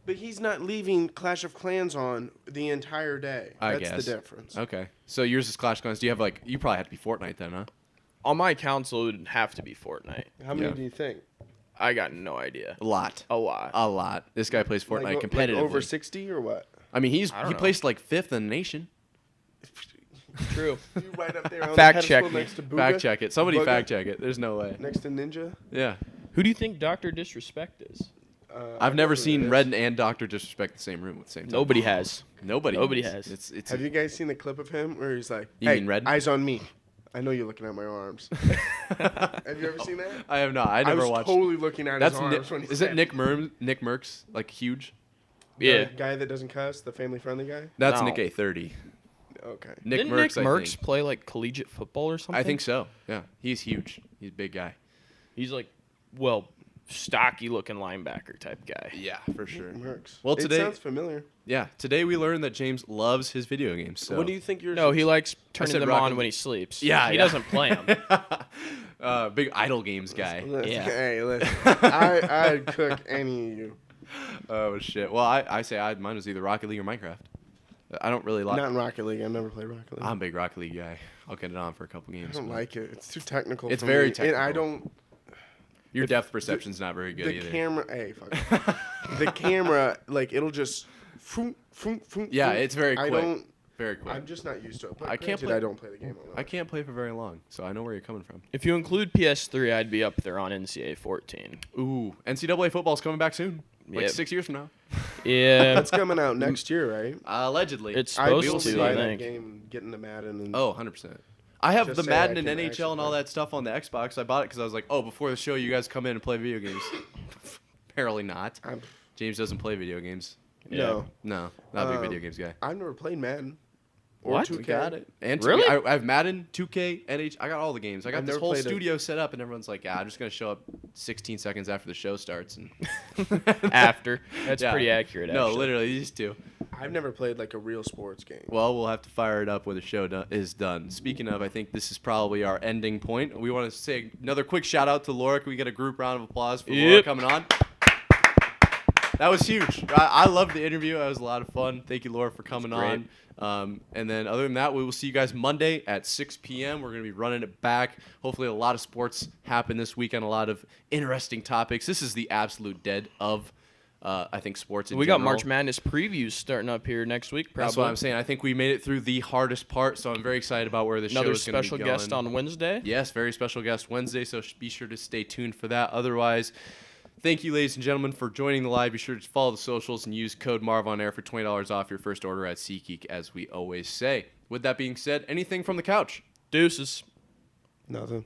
But he's not leaving Clash of Clans on the entire day. I That's guess. the difference. Okay, so yours is Clash Clans. Do you have like? You probably have to be Fortnite then, huh? on my console it would have to be Fortnite. How many Yeah. do you think? I got no idea. A lot. A lot. A lot. This guy plays Fortnite Like competitively. over 60 or what? I mean, he don't know. placed like 5th in the nation. True. You right up there on Fact the pedestal check me. next to Booga, Fact check it. Somebody Booga, fact check it. There's no way. Next to Ninja. Yeah. Who do you think Dr. Disrespect is? I've never who it seen is. Red and Doctor Disrespect the same room at the same time. Nobody has. Nobody. Nobody has. It's Have you guys seen the clip of him where he's like, You "Hey, mean Red? eyes on me. I know you're looking at my arms." Have you ever seen that? I have not. I never was watched. totally looking at That's his arms when he Is said it Nick Merckx? Like huge? Yeah. The guy that doesn't cuss, the family-friendly guy. That's No. Nick A30. Okay. Nick Didn't Merckx. Nick I Merckx think. play like collegiate football or something? I think so. Yeah, he's huge. He's a big guy. He's like, well, stocky looking linebacker type guy. Yeah, for sure. Mercs. Well, It today- sounds familiar. Yeah, today we learned that James loves his video games. So. What do you think yours? No, is? he likes turning said them Rocket on League. when he sleeps. Yeah, he yeah. doesn't play them. Big idle games guy. Yeah. Hey, listen. I'd cook any of you. Oh shit. Well, I say mine was either Rocket League or Minecraft. I don't really like. Not in Rocket League. I've never played Rocket League. I'm a big Rocket League guy. I'll get it on for a couple I games. don't but like it. It's too technical. It's for very me. And I technical. don't. Your depth perception's not very good The either. camera. Hey, fuck. The camera, like it'll just. Foom, foom, foom, Yeah, foom. it's very I quick. don't. Very quick. I'm just not used to it. But I can't granted, play- I don't play the game a lot. I can't play for very long, so I know where you're coming from. If you include PS3, I'd be up there on NCAA 14. Ooh, NCAA football's coming back soon. Like Yep. 6 years from now. Yeah, It's coming out next year, right? Allegedly. it's I supposed just to. buy I that think. game, get into Madden, and Oh, 100%. I have Just the say Madden I and can NHL actually and all play. that stuff on the Xbox. I bought it because I was like, oh, before the show, you guys come in and play video games. Apparently not. James doesn't play video games. no, No, not a big Um, video games guy. I've never played Madden. Or What? 2K. We got it. And Really? I have Madden, 2K, NH. I got all the games. I got I've this never whole played it. studio set up, and everyone's like, yeah, I'm just going to show up 16 seconds after the show starts. And After. That's Yeah. pretty accurate, No, actually. literally, these two. I've never played like a real sports game. Well, we'll have to fire it up when the show is done. Speaking of, I think this is probably our ending point. We want to say another quick shout out to Laura. Can we get a group round of applause for Laura Yep. coming on? That was huge. I loved the interview. It was a lot of fun. Thank you, Laura, for coming on. And then other than that, we will see you guys Monday at 6 p.m. We're going to be running it back. Hopefully a lot of sports happen this weekend, a lot of interesting topics. This is the absolute dead of, I think, sports in We got general. March Madness previews starting up here next week, probably. That's what I'm saying. I think we made it through the hardest part, so I'm very excited about where the show Another is going to be special going. guest on Wednesday. Yes, very special guest Wednesday, so be sure to stay tuned for that. Otherwise, thank you, ladies and gentlemen, for joining the live. Be sure to follow the socials and use code MARVONAIR for $20 off your first order at SeatGeek, as we always say. With that being said, anything from the couch? Deuces. Nothing.